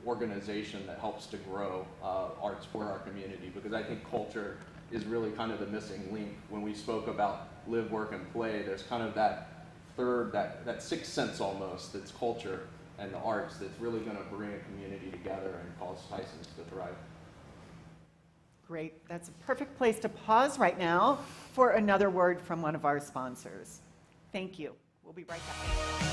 organization that helps to grow arts for our community, because I think culture is really kind of the missing link. When we spoke about live, work, and play, there's kind of that third, that sixth sense almost, that's culture and the arts, that's really going to bring a community together and cause Tysons to thrive. Great. That's a perfect place to pause right now for another word from one of our sponsors. Thank you. We'll be right back.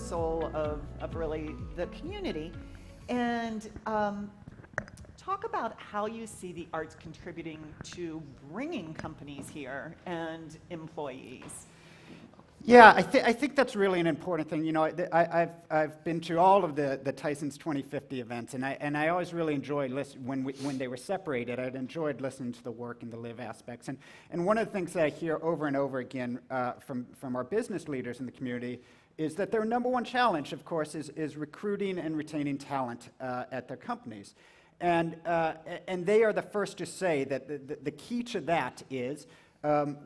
soul of really the community. And talk about how you see the arts contributing to bringing companies here and employees. Yeah, I think that's really an important thing. You know, I've been to all of the Tysons 2050 events, and I always really enjoyed when they were separated. I'd enjoyed listening to the work and the live aspects. And one of the things that I hear over and over again from our business leaders in the community is that their number one challenge, of course, is recruiting and retaining talent at their companies. And they are the first to say that the key to that is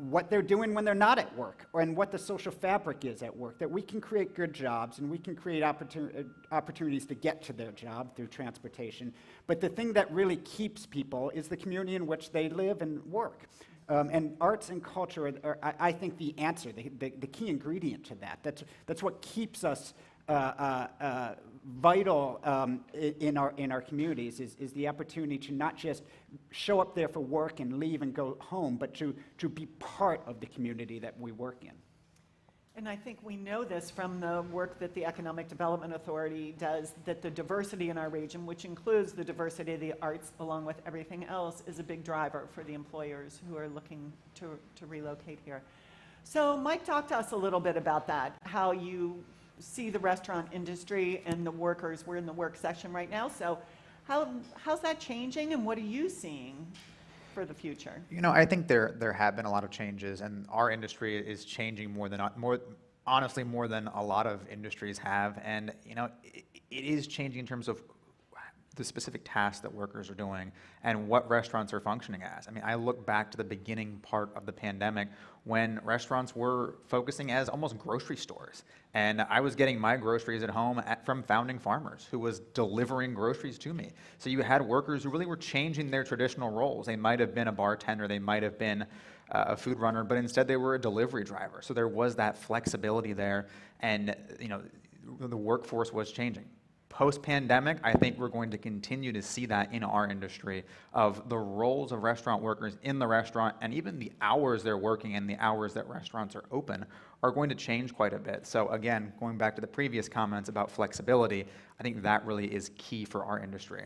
what they're doing when they're not at work, and what the social fabric is at work, that we can create good jobs and we can create opportunities to get to their job through transportation. But the thing that really keeps people is the community in which they live and work. And arts and culture are, I think, the answer, the key ingredient to that. That's what keeps us vital in our communities is the opportunity to not just show up there for work and leave and go home, but to be part of the community that we work in. And I think we know this from the work that the Economic Development Authority does, that the diversity in our region, which includes the diversity of the arts along with everything else, is a big driver for the employers who are looking to relocate here. So Mike, talk to us a little bit about that, how you see the restaurant industry and the workers. We're in the work session right now, so how's that changing, and what are you seeing for the future? You know, I think there have been a lot of changes, and our industry is changing honestly more than a lot of industries have. And you know, it is changing in terms of the specific tasks that workers are doing and what restaurants are functioning as. I mean, I look back to the beginning part of the pandemic when restaurants were focusing as almost grocery stores. And I was getting my groceries at home from founding farmers who was delivering groceries to me. So you had workers who really were changing their traditional roles. They might have been a bartender, they might have been a food runner, but instead they were a delivery driver. So there was that flexibility there, and you know, the workforce was changing. Post-pandemic, I think we're going to continue to see that in our industry of the roles of restaurant workers in the restaurant, and even the hours they're working and the hours that restaurants are open are going to change quite a bit. So again, going back to the previous comments about flexibility, I think that really is key for our industry.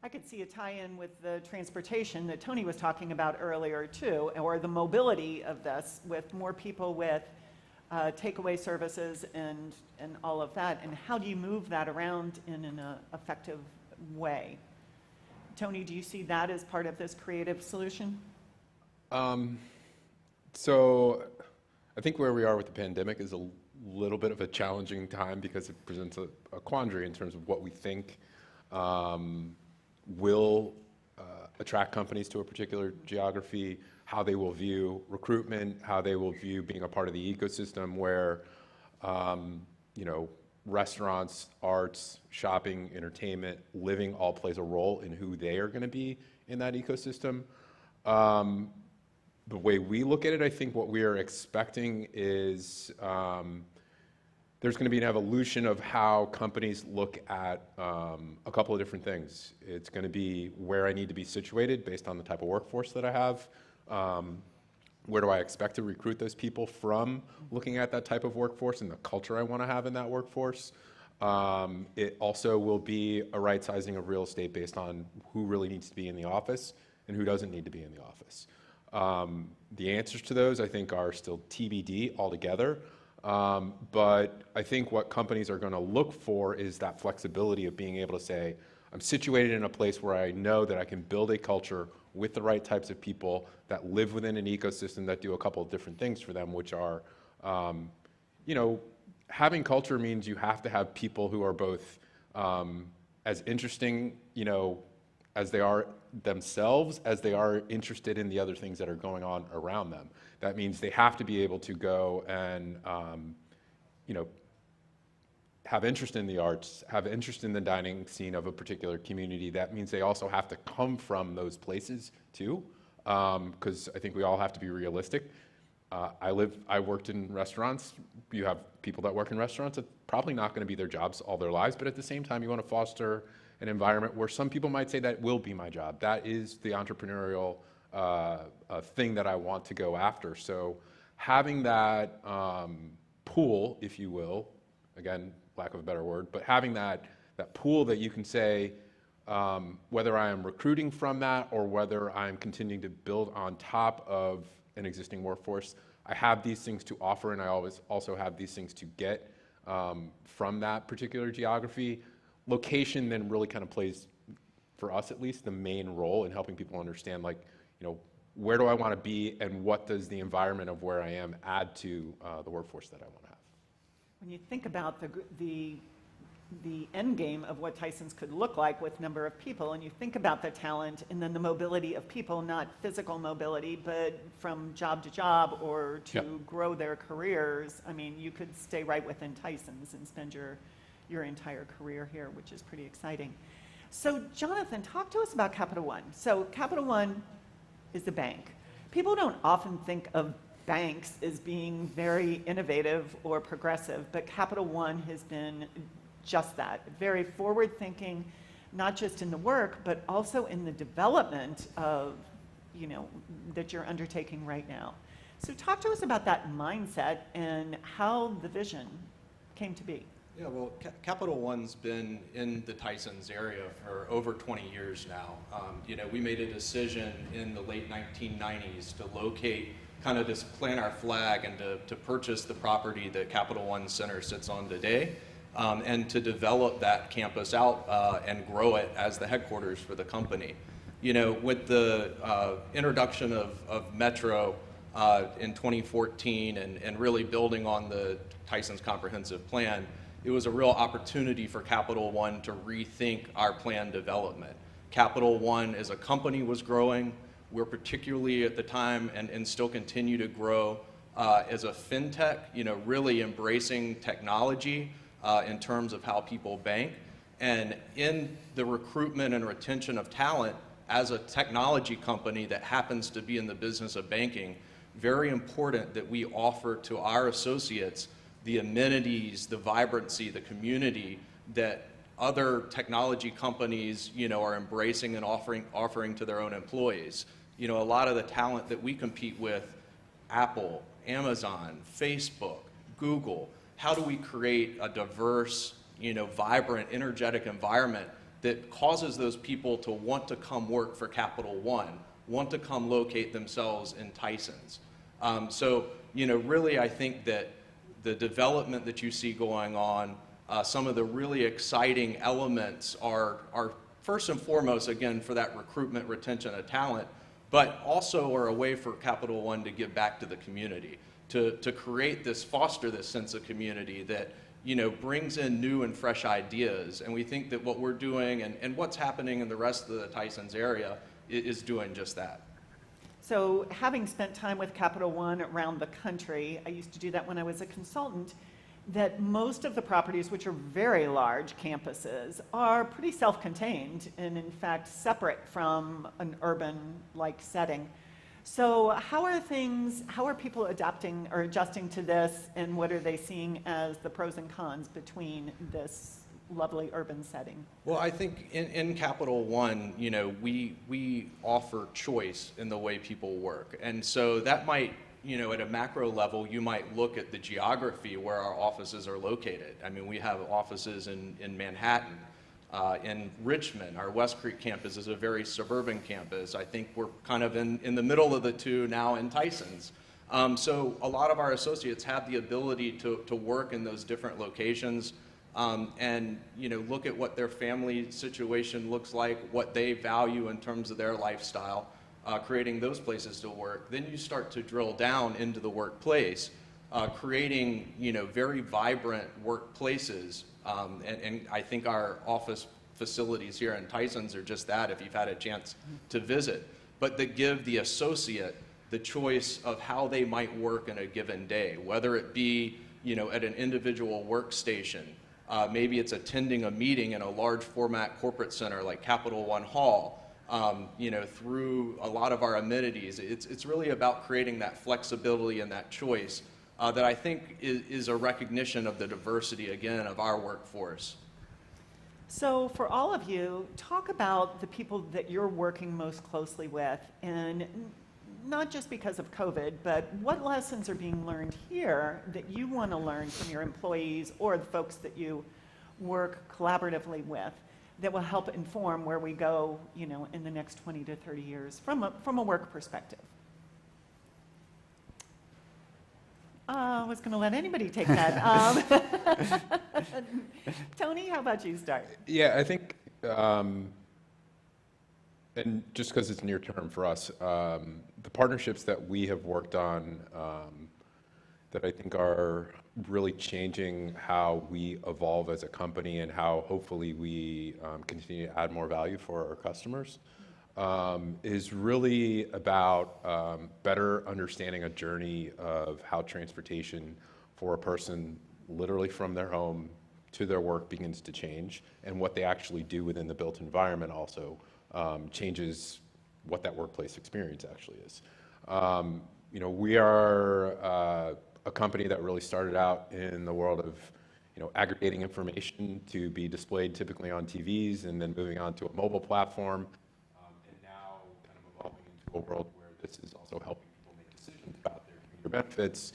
I could see a tie-in with the transportation that Tony was talking about earlier too, or the mobility of this with more people with takeaway services and all of that, and how do you move that around in an effective way? Tony, do you see that as part of this creative solution? So I think where we are with the pandemic is a little bit of a challenging time because it presents a quandary in terms of what we think will attract companies to a particular geography, how they will view recruitment, how they will view being a part of the ecosystem where, you know, restaurants, arts, shopping, entertainment, living all plays a role in who they are going to be in that ecosystem. The way we look at it, I think what we are expecting is there's going to be an evolution of how companies look at a couple of different things. It's going to be where I need to be situated based on the type of workforce that I have. Where do I expect to recruit those people from, looking at that type of workforce and the culture I want to have in that workforce. It also will be a right sizing of real estate based on who really needs to be in the office and who doesn't need to be in the office. The answers to those, I think, are still TBD altogether. But I think what companies are going to look for is that flexibility of being able to say, I'm situated in a place where I know that I can build a culture with the right types of people that live within an ecosystem that do a couple of different things for them, which are, you know, having culture means you have to have people who are both as interesting, you know, as they are themselves, as they are interested in the other things that are going on around them. That means they have to be able to go and, you know, have interest in the arts, have interest in the dining scene of a particular community. That means they also have to come from those places too, because I think we all have to be realistic. I worked in restaurants. You have people that work in restaurants. It's probably not going to be their jobs all their lives, but at the same time, you want to foster an environment where some people might say that will be my job. That is the entrepreneurial thing that I want to go after. So having that pool, if you will, again, lack of a better word, but having that pool that you can say, whether I am recruiting from that or whether I'm continuing to build on top of an existing workforce, I have these things to offer, and I always also have these things to get from that particular geography. Location then really kind of plays, for us at least, the main role in helping people understand, like, where do I want to be and what does the environment of where I am add to the workforce that I want to have. When you think about the end game of what Tysons could look like with number of people, and you think about the talent and then the mobility of people, not physical mobility, but from job to job or to grow their careers, I mean, you could stay right within Tysons and spend your entire career here, which is pretty exciting. So Jonathan, talk to us about Capital One. So Capital One is the bank. People don't often think of banks as being very innovative or progressive, but Capital One has been just that, very forward-thinking, not just in the work, but also in the development of, that you're undertaking right now. So talk to us about that mindset and how the vision came to be. Yeah, well, Capital One's been in the Tysons area for over 20 years now. We made a decision in the late 1990s to locate, kind of just plant our flag and to purchase the property that Capital One Center sits on today, and to develop that campus out and grow it as the headquarters for the company. With the introduction of Metro in 2014 and really building on the Tysons comprehensive plan, it was a real opportunity for Capital One to rethink our plan development. Capital One as a company was growing. We're particularly at the time and still continue to grow as a fintech, really embracing technology in terms of how people bank. And in the recruitment and retention of talent, as a technology company that happens to be in the business of banking, very important that we offer to our associates the amenities, the vibrancy, the community that other technology companies, are embracing and offering to their own employees. A lot of the talent that we compete with, Apple, Amazon, Facebook, Google, how do we create a diverse, vibrant, energetic environment that causes those people to want to come work for Capital One, want to come locate themselves in Tysons? Really I think that the development that you see going on, some of the really exciting elements are first and foremost, again, for that recruitment, retention of talent, but also are a way for Capital One to give back to the community, to create this, foster this sense of community that, brings in new and fresh ideas. And we think that what we're doing and what's happening in the rest of the Tysons area is doing just that. So having spent time with Capital One around the country, I used to do that when I was a consultant, that most of the properties, which are very large campuses, are pretty self-contained and in fact separate from an urban-like setting. So how are people adapting or adjusting to this, and what are they seeing as the pros and cons between this lovely urban setting? Well, I think in Capital One, we offer choice in the way people work. And so that might, at a macro level, you might look at the geography where our offices are located. I mean, we have offices in Manhattan, in Richmond. Our West Creek campus is a very suburban campus. I think we're kind of in the middle of the two now in Tysons. So a lot of our associates have the ability to work in those different locations. And look at what their family situation looks like, what they value in terms of their lifestyle, creating those places to work. Then you start to drill down into the workplace, creating very vibrant workplaces. And I think our office facilities here in Tysons are just that, if you've had a chance to visit. But that give the associate the choice of how they might work in a given day, whether it be at an individual workstation. Maybe it's attending a meeting in a large format corporate center like Capital One Hall, through a lot of our amenities. It's really about creating that flexibility and that choice that I think is a recognition of the diversity, again, of our workforce. So for all of you, talk about the people that you're working most closely with, and not just because of COVID, but what lessons are being learned here that you want to learn from your employees or the folks that you work collaboratively with that will help inform where we go, in the next 20 to 30 years from a work perspective? I was going to let anybody take that. Tony, how about you start? Yeah, I think, and just because it's near term for us, the partnerships that we have worked on that I think are really changing how we evolve as a company and how hopefully we continue to add more value for our customers is really about better understanding a journey of how transportation for a person literally from their home to their work begins to change, and what they actually do within the built environment also changes what that workplace experience actually is. We are a company that really started out in the world of aggregating information to be displayed typically on TVs and then moving on to a mobile platform, and now kind of evolving into a world where this is also helping people make decisions about their commuter benefits,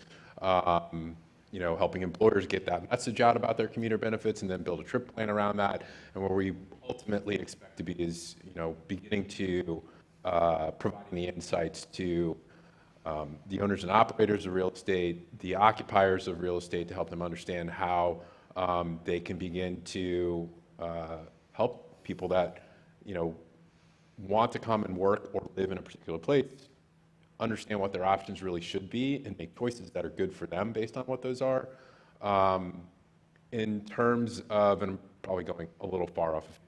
helping employers get that message out about their commuter benefits and then build a trip plan around that. And where we ultimately expect to be is beginning to providing the insights to the owners and operators of real estate, the occupiers of real estate, to help them understand how they can begin to help people that want to come and work or live in a particular place understand what their options really should be and make choices that are good for them based on what those are. In terms of, and I'm probably going a little far off of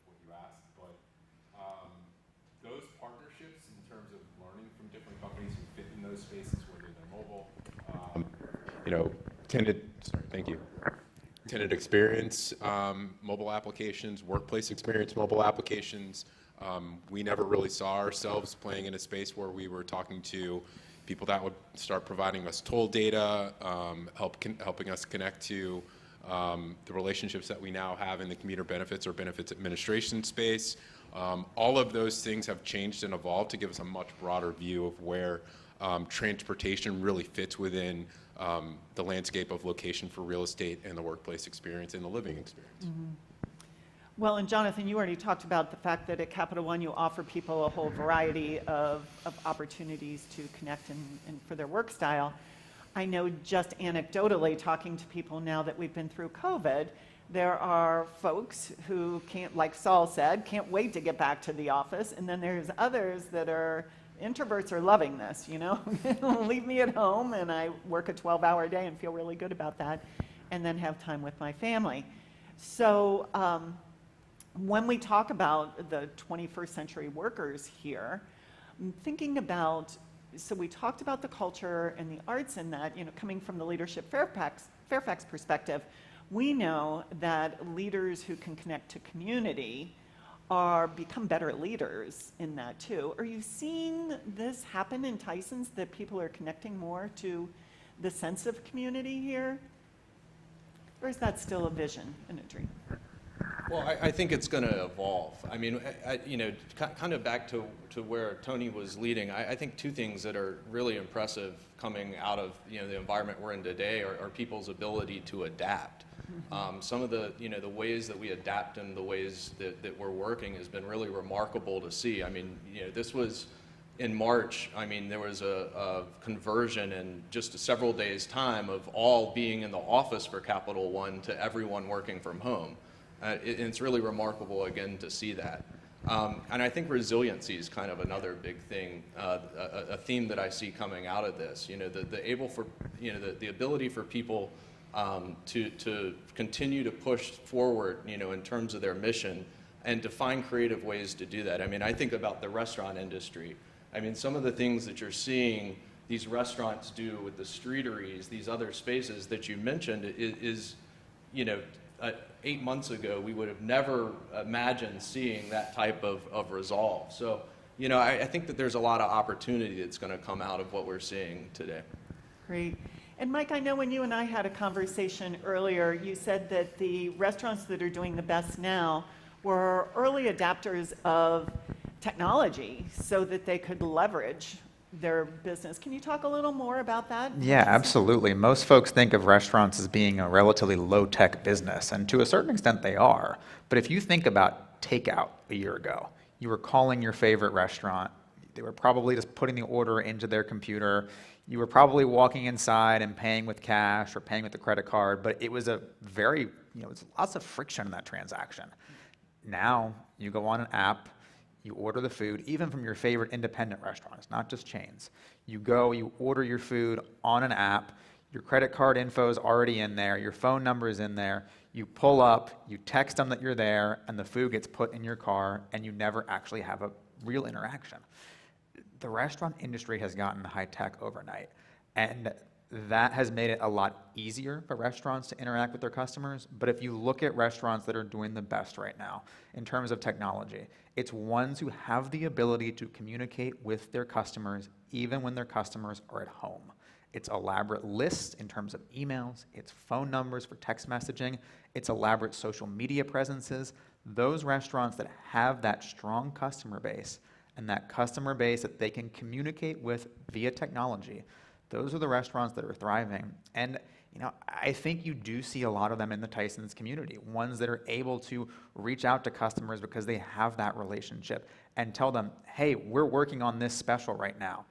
what you asked, but those partnerships in terms of learning from different companies who fit in those spaces, whether they're mobile, tenant experience mobile applications, workplace experience mobile applications. We never really saw ourselves playing in a space where we were talking to people that would start providing us toll data, helping us connect to the relationships that we now have in the commuter benefits or benefits administration space. All of those things have changed and evolved to give us a much broader view of where transportation really fits within the landscape of location for real estate and the workplace experience and the living experience. Mm-hmm. Well, and Jonathan, you already talked about the fact that at Capital One you offer people a whole variety of opportunities to connect and for their work style. I know just anecdotally, talking to people now that we've been through COVID, there are folks who can't, like Saul said, can't wait to get back to the office, and then there's others that are introverts are loving this, leave me at home and I work a 12-hour day and feel really good about that, and then have time with my family. So when we talk about the 21st century workers here, I'm thinking about, so we talked about the culture and the arts in that, coming from the Leadership Fairfax perspective, we know that leaders who can connect to community become better leaders in that too. Are you seeing this happen in Tysons, that people are connecting more to the sense of community here? Or is that still a vision and a dream? Well, I think it's going to evolve. I mean, kind of back to where Tony was leading, I think two things that are really impressive coming out of the environment we're in today are people's ability to adapt. Mm-hmm. Some of the the ways that we adapt and the ways that we're working has been really remarkable to see. I mean, this was in March. I mean, there was a conversion in just several days' time of all being in the office for Capital One to everyone working from home. It's really remarkable, again, to see that. And I think resiliency is kind of another big thing, a theme that I see coming out of this. The ability for people to continue to push forward, in terms of their mission, and to find creative ways to do that. I mean, I think about the restaurant industry. I mean, some of the things that you're seeing these restaurants do with the streeteries, these other spaces that you mentioned, is 8 months ago, we would have never imagined seeing that type of resolve. So, I think that there's a lot of opportunity that's going to come out of what we're seeing today. Great. And Mike, I know when you and I had a conversation earlier, you said that the restaurants that are doing the best now were early adapters of technology so that they could leverage their business. Can you talk a little more about that? Yeah, absolutely. Most folks think of restaurants as being a relatively low-tech business, and to a certain extent they are. But if you think about takeout a year ago, you were calling your favorite restaurant, they were probably just putting the order into their computer, you were probably walking inside and paying with cash or paying with a credit card, but it was a very, it's lots of friction in that transaction. Now, you go on an app, you order the food, even from your favorite independent restaurants, not just chains. You go, you order your food on an app, your credit card info is already in there, your phone number is in there, you pull up, you text them that you're there, and the food gets put in your car, and you never actually have a real interaction. The restaurant industry has gotten high-tech overnight, and that has made it a lot easier for restaurants to interact with their customers. But if you look at restaurants that are doing the best right now in terms of technology, it's ones who have the ability to communicate with their customers even when their customers are at home. It's elaborate lists in terms of emails, it's phone numbers for text messaging, it's elaborate social media presences. Those restaurants that have that strong customer base and that customer base that they can communicate with via technology, those are the restaurants that are thriving. And I think you do see a lot of them in the Tysons community, ones that are able to reach out to customers because they have that relationship and tell them, hey, we're working on this special right now.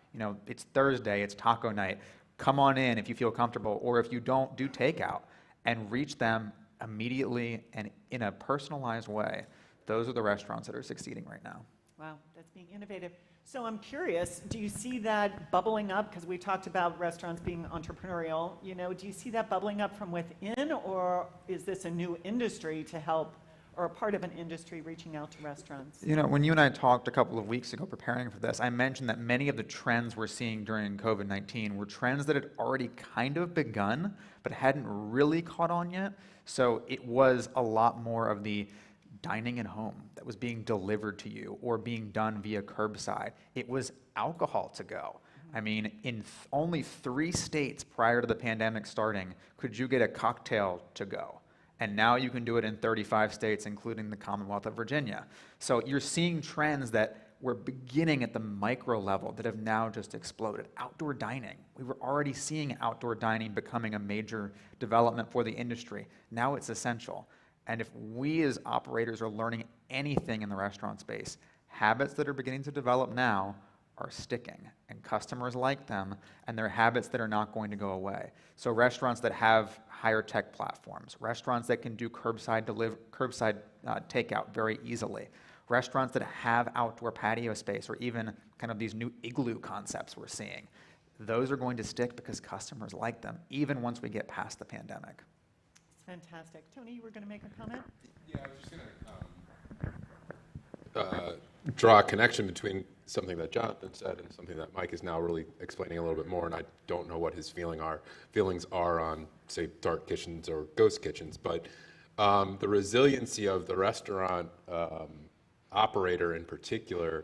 It's Thursday, it's taco night. Come on in if you feel comfortable, or if you don't, do takeout, and reach them immediately and in a personalized way. Those are the restaurants that are succeeding right now. Wow, that's being innovative. So I'm curious, do you see that bubbling up? Because we talked about restaurants being entrepreneurial. Do you see that bubbling up from within, or is this a new industry to help, or a part of an industry reaching out to restaurants? When you and I talked a couple of weeks ago preparing for this, I mentioned that many of the trends we're seeing during COVID-19 were trends that had already kind of begun, but hadn't really caught on yet. So it was a lot more of the dining at home that was being delivered to you or being done via curbside. It was alcohol to go. I mean, in only 3 states prior to the pandemic starting could you get a cocktail to go. And now you can do it in 35 states, including the Commonwealth of Virginia. So you're seeing trends that were beginning at the micro level that have now just exploded. Outdoor dining. We were already seeing outdoor dining becoming a major development for the industry. Now it's essential. And if we as operators are learning anything in the restaurant space, habits that are beginning to develop now are sticking, and customers like them, and they're habits that are not going to go away. So restaurants that have higher tech platforms, restaurants that can do curbside takeout very easily, restaurants that have outdoor patio space, or even kind of these new igloo concepts we're seeing, those are going to stick because customers like them, even once we get past the pandemic. Fantastic. Tony, you were going to make a comment? Yeah, I was just going to draw a connection between something that Jonathan said and something that Mike is now really explaining a little bit more, and I don't know what his feelings are on, say, dark kitchens or ghost kitchens, but the resiliency of the restaurant operator in particular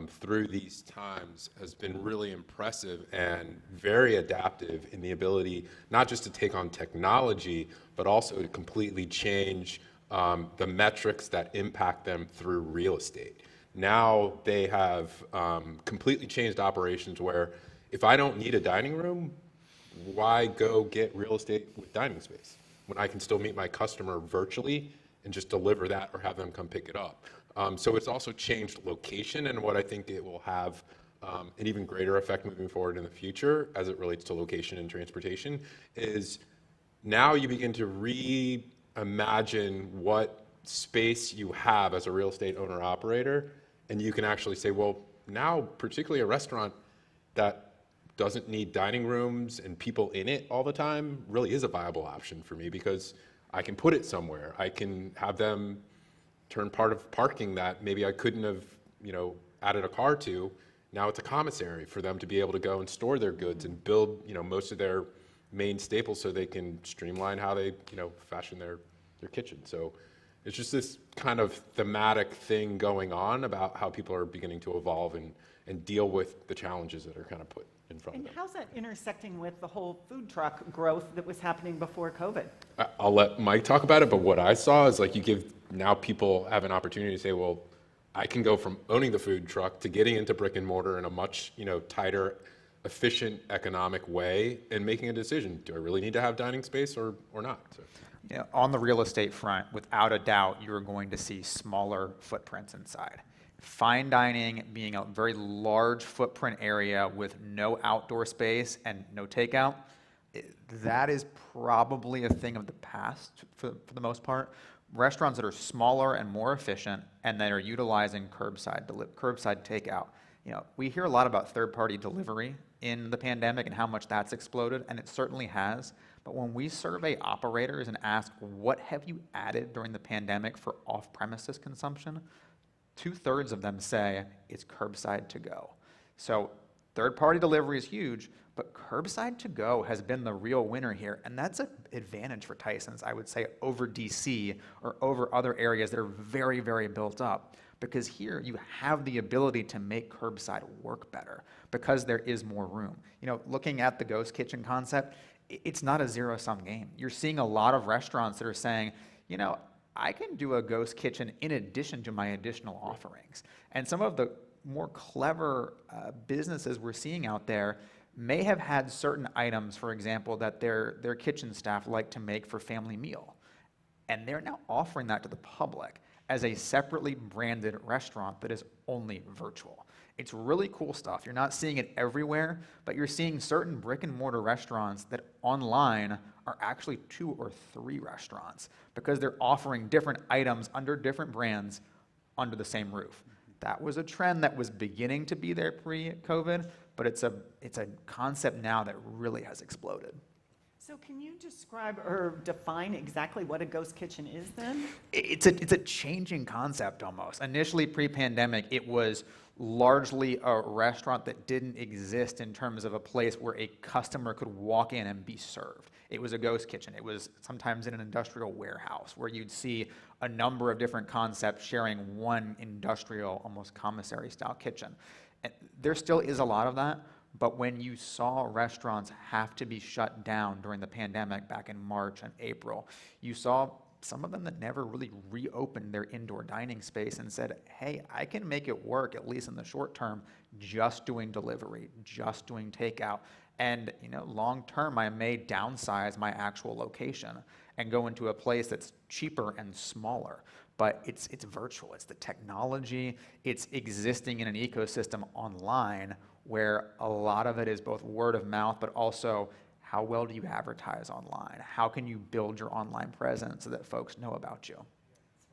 through these times has been really impressive and very adaptive in the ability not just to take on technology, but also to completely change the metrics that impact them through real estate. Now they have completely changed operations where if I don't need a dining room, why go get real estate with dining space when I can still meet my customer virtually and just deliver that or have them come pick it up. So it's also changed location, and what I think it will have an even greater effect moving forward in the future as it relates to location and transportation is now you begin to reimagine what space you have as a real estate owner operator, and you can actually say, well, now particularly a restaurant that doesn't need dining rooms and people in it all the time really is a viable option for me because I can put it somewhere. I can have them turn part of parking that maybe I couldn't have, added a car to. Now it's a commissary for them to be able to go and store their goods and build, most of their main staples so they can streamline how they, fashion their kitchen. So it's just this kind of thematic thing going on about how people are beginning to evolve and deal with the challenges that are kind of put in front of them. And how's that intersecting with the whole food truck growth that was happening before COVID? I'll let Mike talk about it, but what I saw is like now people have an opportunity to say, well, I can go from owning the food truck to getting into brick and mortar in a much, tighter, efficient, economic way and making a decision. Do I really need to have dining space or not? So. Yeah, on the real estate front, without a doubt, you're going to see smaller footprints inside. Fine dining being a very large footprint area with no outdoor space and no takeout, that is probably a thing of the past for the most part. Restaurants that are smaller and more efficient and that are utilizing curbside takeout. We hear a lot about third-party delivery in the pandemic and how much that's exploded, and it certainly has. But when we survey operators and ask, what have you added during the pandemic for off-premises consumption? 2/3 of them say it's curbside to go. So third-party delivery is huge, but curbside to go has been the real winner here. And that's an advantage for Tysons, I would say, over DC or over other areas that are very, very built up. Because here you have the ability to make curbside work better because there is more room. Looking at the ghost kitchen concept, it's not a zero-sum game. You're seeing a lot of restaurants that are saying, I can do a ghost kitchen in addition to my additional offerings. And some of the more clever businesses we're seeing out there may have had certain items, for example, that their kitchen staff like to make for family meal. And they're now offering that to the public as a separately branded restaurant that is only virtual. It's really cool stuff. You're not seeing it everywhere, but you're seeing certain brick and mortar restaurants that online are actually 2 or 3 restaurants because they're offering different items under different brands under the same roof. That was a trend that was beginning to be there pre-COVID, but it's a concept now that really has exploded. So can you describe or define exactly what a ghost kitchen is then? It's a changing concept almost. Initially pre-pandemic, it was largely a restaurant that didn't exist in terms of a place where a customer could walk in and be served. It was a ghost kitchen. It was sometimes in an industrial warehouse where you'd see a number of different concepts sharing one industrial, almost commissary style kitchen. And there still is a lot of that. But when you saw restaurants have to be shut down during the pandemic back in March and April, you saw some of them that never really reopened their indoor dining space and said, hey, I can make it work, at least in the short term, just doing delivery, just doing takeout. And long term, I may downsize my actual location and go into a place that's cheaper and smaller. But it's virtual, it's the technology, it's existing in an ecosystem online where a lot of it is both word of mouth, but also how well do you advertise online? How can you build your online presence so that folks know about you?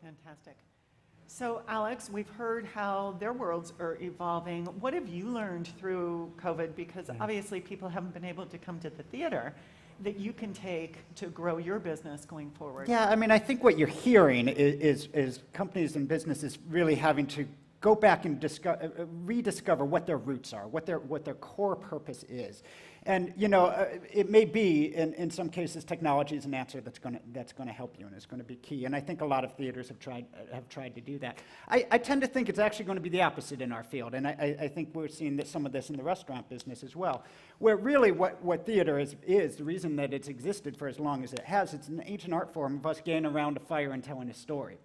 Fantastic. So Alex, we've heard how their worlds are evolving. What have you learned through COVID? Because obviously people haven't been able to come to the theater that you can take to grow your business going forward. Yeah, I think what you're hearing is companies and businesses really having to go back and rediscover what their roots are, what their core purpose is. And it may be in some cases technology is an answer that's going to help you and is going to be key. And I think a lot of theaters have tried to do that. I tend to think it's actually going to be the opposite in our field, and I think we're seeing some of this in the restaurant business as well, where really what theater is the reason that it's existed for as long as it has. It's an ancient art form of us getting around a fire and telling a story.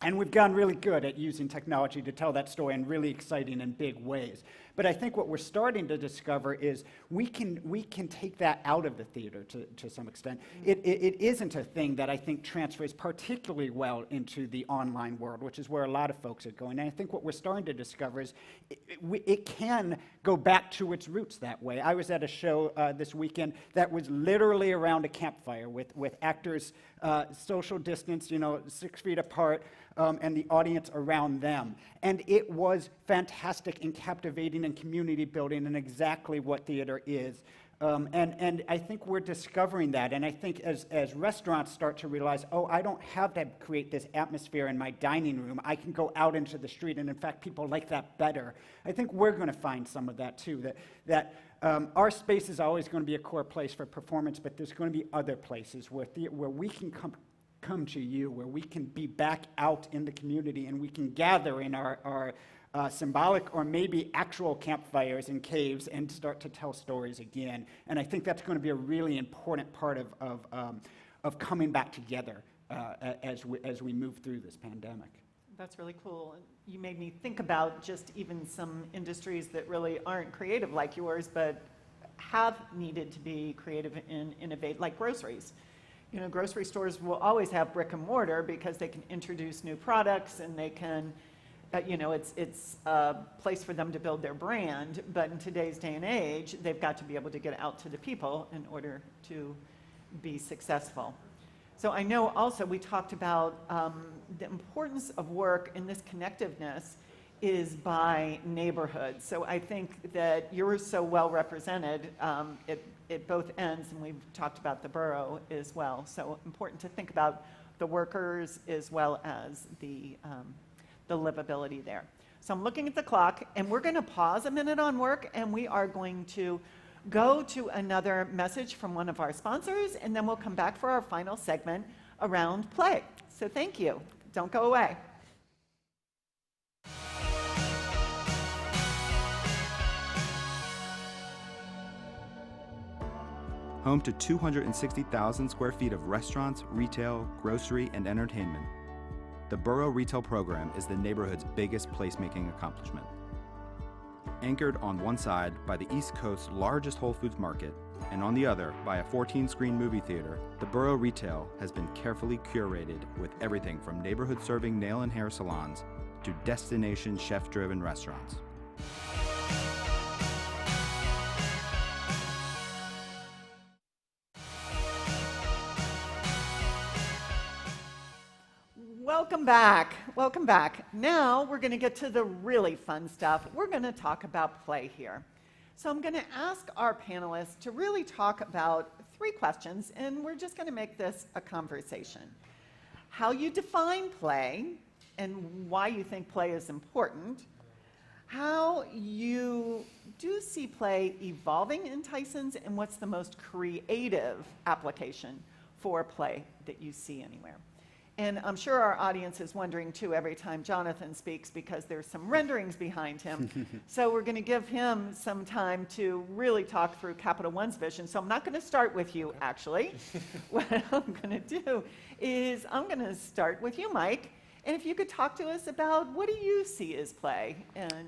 And we've gotten really good at using technology to tell that story in really exciting and big ways. But I think what we're starting to discover is we can take that out of the theater to some extent. It isn't a thing that I think transfers particularly well into the online world, which is where a lot of folks are going. And I think what we're starting to discover is it can go back to its roots that way. I was at a show this weekend that was literally around a campfire with actors social distance, 6 feet apart, and the audience around them. And it was fantastic and captivating and community building and exactly what theater is. And I think we're discovering that. And I think as restaurants start to realize, oh, I don't have to create this atmosphere in my dining room. I can go out into the street. And in fact, people like that better. I think we're going to find some of that too, that our space is always going to be a core place for performance, but there's going to be other places where we can come to you, where we can be back out in the community and we can gather in our symbolic or maybe actual campfires and caves and start to tell stories again. And I think that's going to be a really important part of coming back together as we move through this pandemic. That's really cool. you made me think about just even some industries that really aren't creative like yours, but have needed to be creative and innovate, like groceries. You know, grocery stores will always have brick and mortar because they can introduce new products and they can, you know, it's a place for them to build their brand. But in today's day and age, they've got to be able to get out to the people in order to be successful. So I know also we talked about the importance of work in this connectiveness is by neighborhood. So I think that you're so well represented at both ends, and we've talked about the borough as well. So important to think about the workers as well as the livability there. So I'm looking at the clock, and we're going to pause a minute on work, and we are going to go to another message from one of our sponsors, and then we'll come back for our final segment around play. So thank you. Don't go away. Home to 260,000 square feet of restaurants, retail, grocery, and entertainment, the Borough Retail Program is the neighborhood's biggest placemaking accomplishment. Anchored on one side by the East Coast's largest Whole Foods market, and on the other by a 14-screen movie theater, the Borough Retail has been carefully curated with everything from neighborhood-serving nail and hair salons to destination chef-driven restaurants. Welcome back. Welcome back. Now we're going to get to the really fun stuff. We're going to talk about play here. So I'm going to ask our panelists to really talk about 3 questions, and we're just going to make this a conversation. How you define play and why you think play is important. How you do see play evolving in Tysons, and what's the most creative application for play that you see anywhere. And I'm sure our audience is wondering too every time Jonathan speaks, because there's some renderings behind him. So we're going to give him some time to really talk through Capital One's vision. So I'm not going to start with you, actually. What I'm going to do is I'm going to start with you, Mike. And if you could talk to us about what do you see as play? And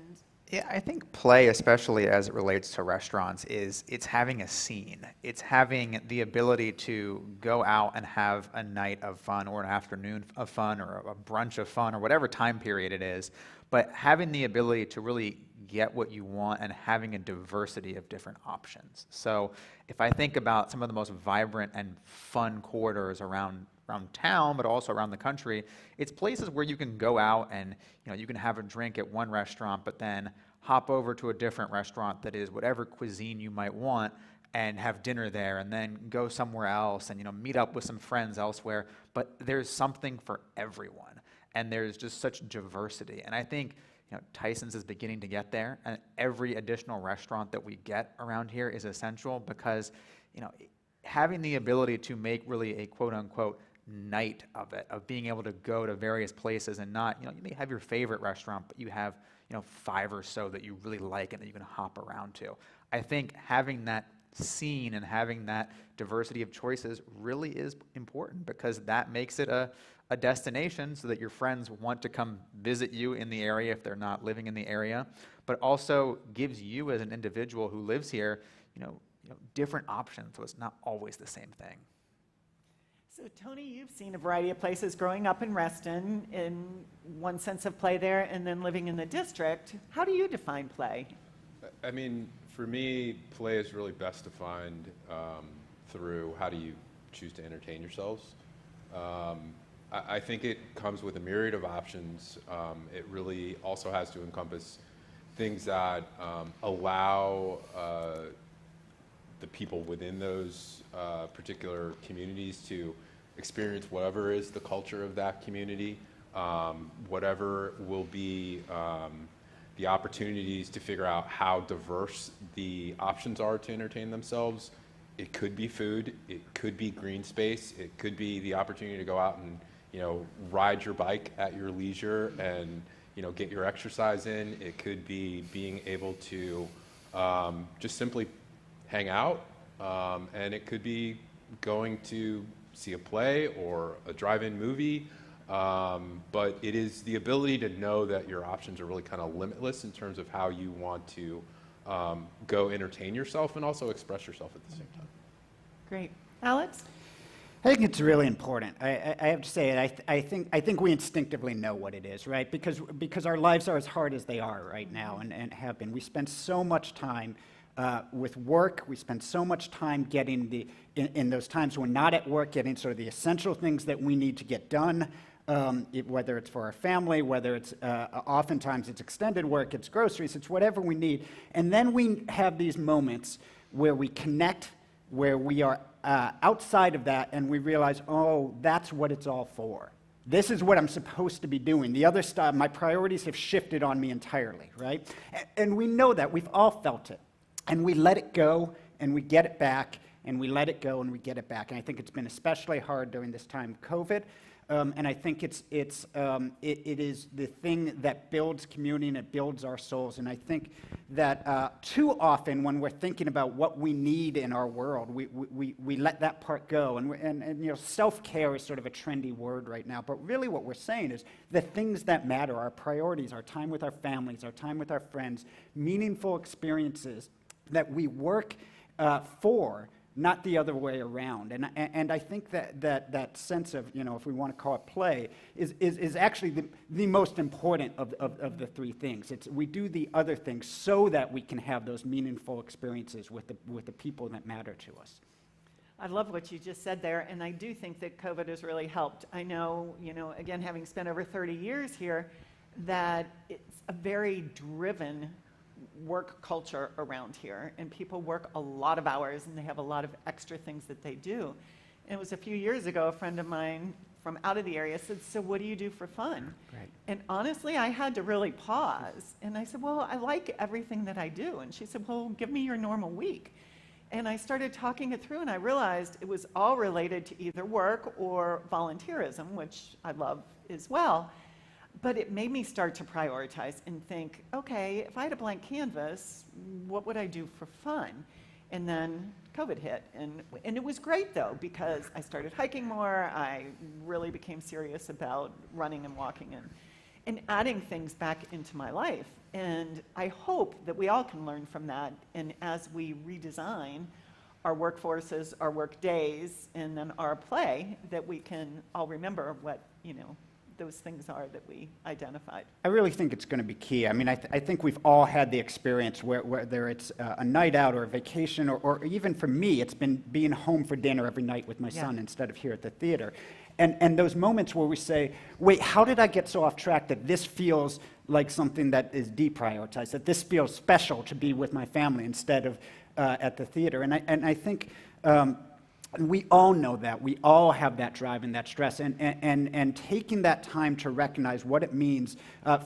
yeah, I think play, especially as it relates to restaurants, it's having a scene. It's having the ability to go out and have a night of fun or an afternoon of fun or a brunch of fun or whatever time period it is, but having the ability to really get what you want and having a diversity of different options. So if I think about some of the most vibrant and fun corridors around town, but also around the country, it's places where you can go out and you can have a drink at one restaurant, but then hop over to a different restaurant that is whatever cuisine you might want and have dinner there, and then go somewhere else and meet up with some friends elsewhere. But there's something for everyone, and there's just such diversity. And I think Tysons is beginning to get there, and every additional restaurant that we get around here is essential because having the ability to make really a quote-unquote night of it, of being able to go to various places and not, you may have your favorite restaurant, but you have, 5 or so that you really like and that you can hop around to. I think having that scene and having that diversity of choices really is important because that makes it a destination so that your friends want to come visit you in the area if they're not living in the area, but also gives you as an individual who lives here, different options, so it's not always the same thing. So Tony, you've seen a variety of places growing up in Reston, in one sense of play there, and then living in the district. How do you define play? I mean, for me, play is really best defined through how do you choose to entertain yourselves. I think it comes with a myriad of options. It really also has to encompass things that allow the people within those particular communities to experience whatever is the culture of that community, whatever will be the opportunities to figure out how diverse the options are to entertain themselves. It could be food, it could be green space, it could be the opportunity to go out and ride your bike at your leisure and get your exercise in. It could be being able to just simply hang out, and it could be going to see a play or a drive-in movie. But it is the ability to know that your options are really kind of limitless in terms of how you want to go entertain yourself and also express yourself at the same time. Great. Alex? I think it's really important. I have to say it. I think we instinctively know what it is, right? Because our lives are as hard as they are right now, and have been. We spend so much time with work. We spend so much time getting in those times when not at work, getting sort of the essential things that we need to get done. Whether it's for our family, whether it's oftentimes it's extended work, it's groceries, it's whatever we need. And then we have these moments where we connect, where we are outside of that, and we realize, oh, that's what it's all for. This is what I'm supposed to be doing. The other stuff, my priorities have shifted on me entirely, right? And we know that. We've all felt it. And we let it go, and we get it back, and we let it go, and we get it back. And I think it's been especially hard during this time of COVID. And I think it is the thing that builds community and it builds our souls. And I think that too often when we're thinking about what we need in our world, we let that part go. And you know, self-care is sort of a trendy word right now. But really what we're saying is the things that matter, our priorities, our time with our families, our time with our friends, meaningful experiences that we work for, not the other way around. And I think that sense of, you know, if we want to call it play, is actually the most important of the three things. We do the other things so that we can have those meaningful experiences with the people that matter to us. I love what you just said there, and I do think that COVID has really helped. I know, you know, again, having spent over 30 years here, that it's a very driven work culture around here, and people work a lot of hours and they have a lot of extra things that they do. And it was a few years ago, a friend of mine from out of the area said, so what do you do for fun? Right. And honestly, I had to really pause. And I said, well, I like everything that I do. And she said, well, give me your normal week. And I started talking it through, and I realized it was all related to either work or volunteerism, which I love as well. But it made me start to prioritize and think, okay, if I had a blank canvas, what would I do for fun? And then COVID hit. And it was great, though, because I started hiking more. I really became serious about running and walking and adding things back into my life. And I hope that we all can learn from that. And as we redesign our workforces, our work days, and then our play, that we can all remember what, you know, those things are that we identified. I really think it's going to be key. I mean, I think we've all had the experience whether it's a night out or a vacation, or even for me, it's been being home for dinner every night with my son instead of here at the theater. And those moments where we say, wait, how did I get so off track that this feels like something that is deprioritized, that this feels special to be with my family instead of at the theater? And I think we all know that. We all have that drive and that stress. And taking that time to recognize what it means,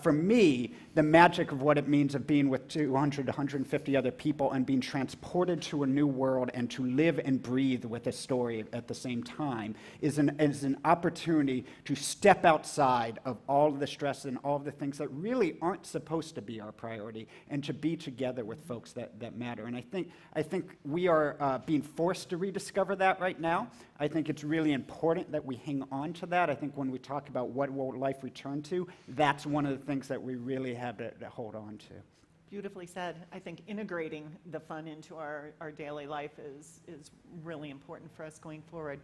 for me, the magic of what it means of being with 200, 150 other people and being transported to a new world and to live and breathe with a story at the same time is an opportunity to step outside of all of the stress and all of the things that really aren't supposed to be our priority, and to be together with folks that matter. And I think we are being forced to rediscover that right now. I think it's really important that we hang on to that. I think when we talk about what will life return to, that's one of the things that we really have to hold on to. Beautifully said. I think integrating the fun into our daily life is really important for us going forward.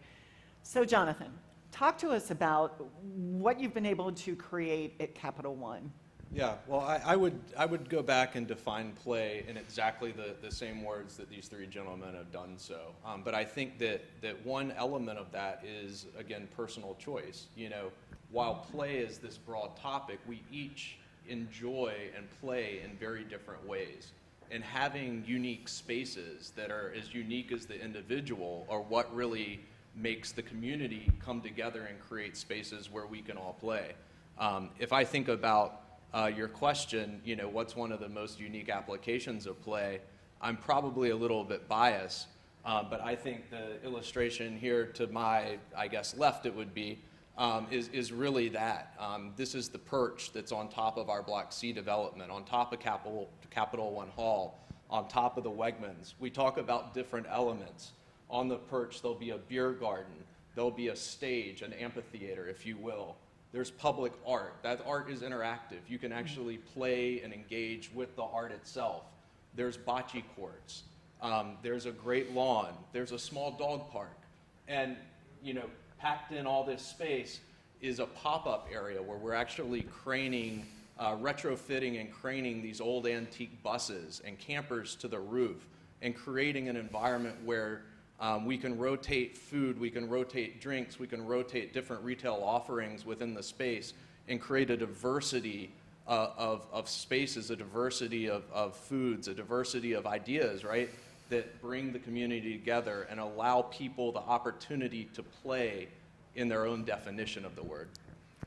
So Jonathan, talk to us about what you've been able to create at Capital One. Yeah, well, I would go back and define play in exactly the same words that these three gentlemen have done so. But I think that one element of that is, again, personal choice. You know, while play is this broad topic, we each enjoy and play in very different ways. And having unique spaces that are as unique as the individual are what really makes the community come together and create spaces where we can all play. If I think about your question, you know, what's one of the most unique applications of play? I'm probably a little bit biased, but I think the illustration here to my, I guess, left it would be, is really that. This is the perch that's on top of our Block C development, on top of Capital One Hall, on top of the Wegmans. We talk about different elements. On the perch, there'll be a beer garden. There'll be a stage, an amphitheater, if you will. There's public art. That art is interactive. You can actually play and engage with the art itself. There's bocce courts. There's a great lawn. There's a small dog park. And, packed in all this space is a pop-up area where we're actually retrofitting and craning these old antique buses and campers to the roof and creating an environment where we can rotate food, we can rotate drinks, we can rotate different retail offerings within the space and create a diversity of spaces, a diversity of foods, a diversity of ideas, right, that bring the community together and allow people the opportunity to play in their own definition of the word.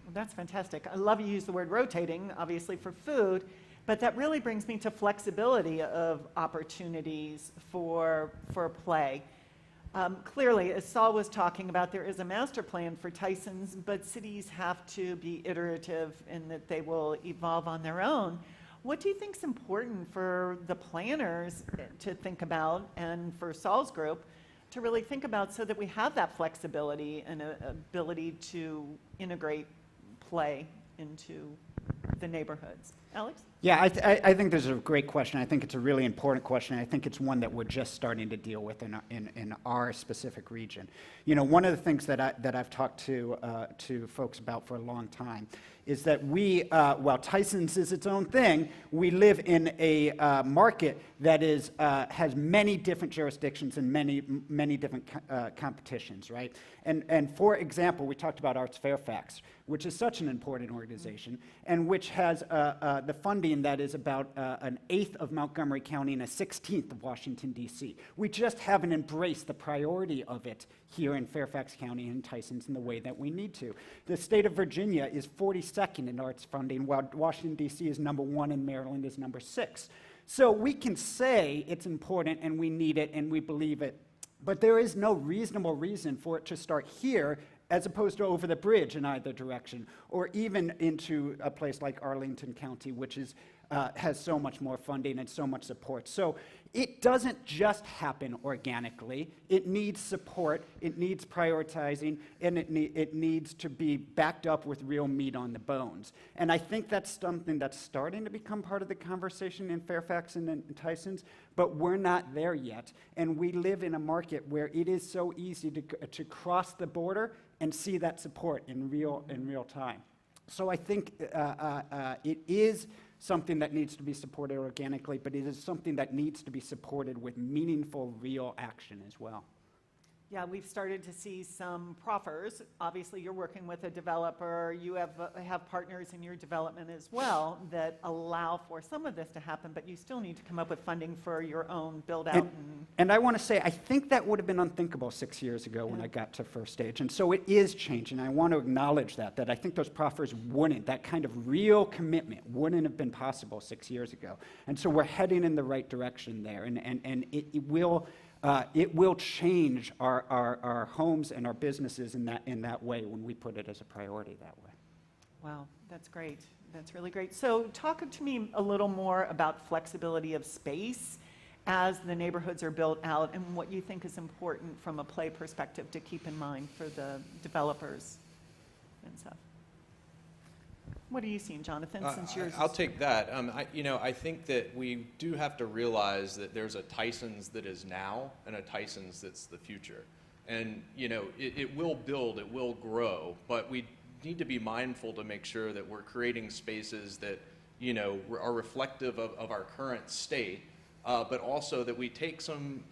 Well, that's fantastic. I love you use the word rotating, obviously for food, but that really brings me to flexibility of opportunities for play. Clearly, as Saul was talking about, there is a master plan for Tysons, but cities have to be iterative in that they will evolve on their own. What do you think is important for the planners to think about, and for Saul's group to really think about, so that we have that flexibility and ability to integrate play into the neighborhoods? Alex? Yeah, I think this is a great question. I think it's a really important question. I think it's one that we're just starting to deal with in our specific region. One of the things that I've talked to folks about for a long time is that while Tysons is its own thing, we live in a market that has many different jurisdictions and many different competitions, right? And for example, we talked about Arts Fairfax, which is such an important organization, and which has the funding that is about an eighth of Montgomery County and a 16th of Washington, D.C. We just haven't embraced the priority of it here in Fairfax County and Tysons in the way that we need to. The state of Virginia is 42nd in arts funding, while Washington, D.C. is number 1 and Maryland is number 6. So we can say it's important and we need it and we believe it, but there is no reasonable reason for it to start here as opposed to over the bridge in either direction, or even into a place like Arlington County, which has so much more funding and so much support. So it doesn't just happen organically. It needs support, it needs prioritizing, and it needs to be backed up with real meat on the bones. And I think that's something that's starting to become part of the conversation in Fairfax and in Tysons, but we're not there yet. And we live in a market where it is so easy to cross the border and see that support in real time. So I think it is something that needs to be supported organically, but it is something that needs to be supported with meaningful, real action as well. Yeah, we've started to see some proffers. Obviously, you're working with a developer. You have partners in your development as well that allow for some of this to happen, but you still need to come up with funding for your own build-out. And I want to say, I think that would have been unthinkable 6 years ago when I got to first stage. And so it is changing. I want to acknowledge that I think those proffers that kind of real commitment wouldn't have been possible 6 years ago. And so we're heading in the right direction there. And it will change our homes and our businesses in that way when we put it as a priority that way. Wow, that's great. That's really great. So talk to me a little more about flexibility of space as the neighborhoods are built out, and what you think is important from a play perspective to keep in mind for the developers and stuff. What are you seeing, Jonathan, since yours I'll take that. I think that we do have to realize that there's a Tysons that is now and a Tysons that's the future. And, it will build, it will grow, but we need to be mindful to make sure that we're creating spaces that, are reflective of our current state, but also that we take some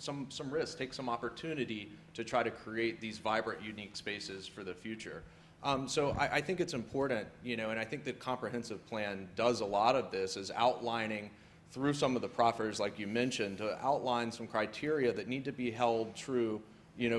risks, take some opportunity to try to create these vibrant, unique spaces for the future. So I think it's important, and I think the comprehensive plan does a lot of this, is outlining through some of the proffers, like you mentioned, to outline some criteria that need to be held true,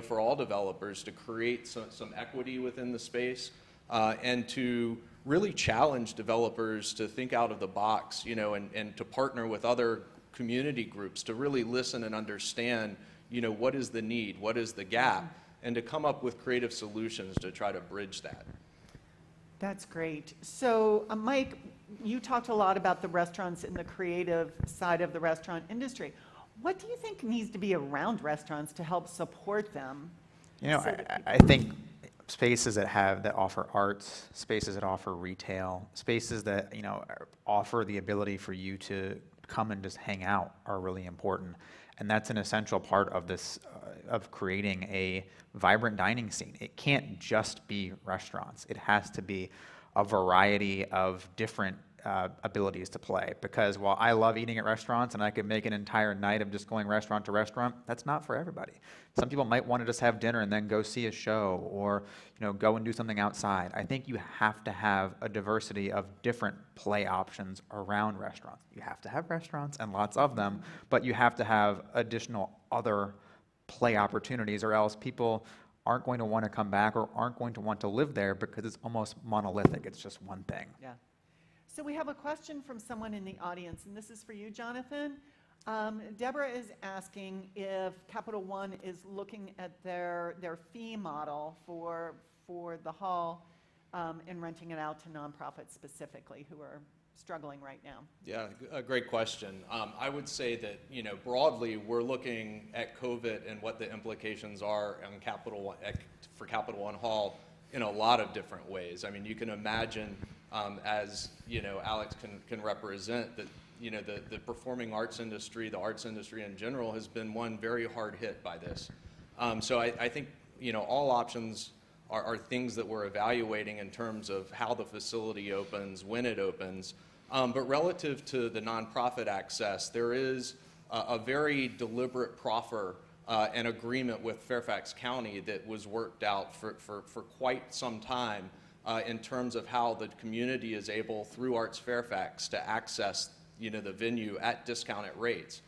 for all developers to create some equity within the space, and to really challenge developers to think out of the box, and to partner with other community groups to really listen and understand, what is the need, what is the gap, and to come up with creative solutions to try to bridge that. That's great. So, Mike, you talked a lot about the restaurants and the creative side of the restaurant industry. What do you think needs to be around restaurants to help support them? I think spaces that offer arts, spaces that offer retail, spaces that offer the ability for you to come and just hang out are really important, and that's an essential part of this of creating a vibrant dining scene. It can't just be restaurants. It has to be a variety of different abilities to play, because while I love eating at restaurants and I could make an entire night of just going restaurant to restaurant, that's not for everybody. Some people might want to just have dinner and then go see a show, or go and do something outside. I think you have to have a diversity of different play options around restaurants. You have to have restaurants and lots of them, but you have to have additional other play opportunities, or else people aren't going to want to come back or aren't going to want to live there, because it's almost monolithic. It's just one thing. Yeah. So we have a question from someone in the audience, and this is for you, Jonathan. Deborah is asking if Capital One is looking at their fee model for the hall and renting it out to nonprofits specifically who are struggling right now. Yeah, a great question. I would say that, broadly, we're looking at COVID and what the implications are on for Capital One Hall in a lot of different ways. I mean, you can imagine, as Alex can represent, that the performing arts industry, the arts industry in general, has been one very hard hit by this. So I think all options are things that we're evaluating in terms of how the facility opens, when it opens. But relative to the nonprofit access, there is a very deliberate proffer and agreement with Fairfax County that was worked out for quite some time in terms of how the community is able, through Arts Fairfax, to access the venue at discounted rates.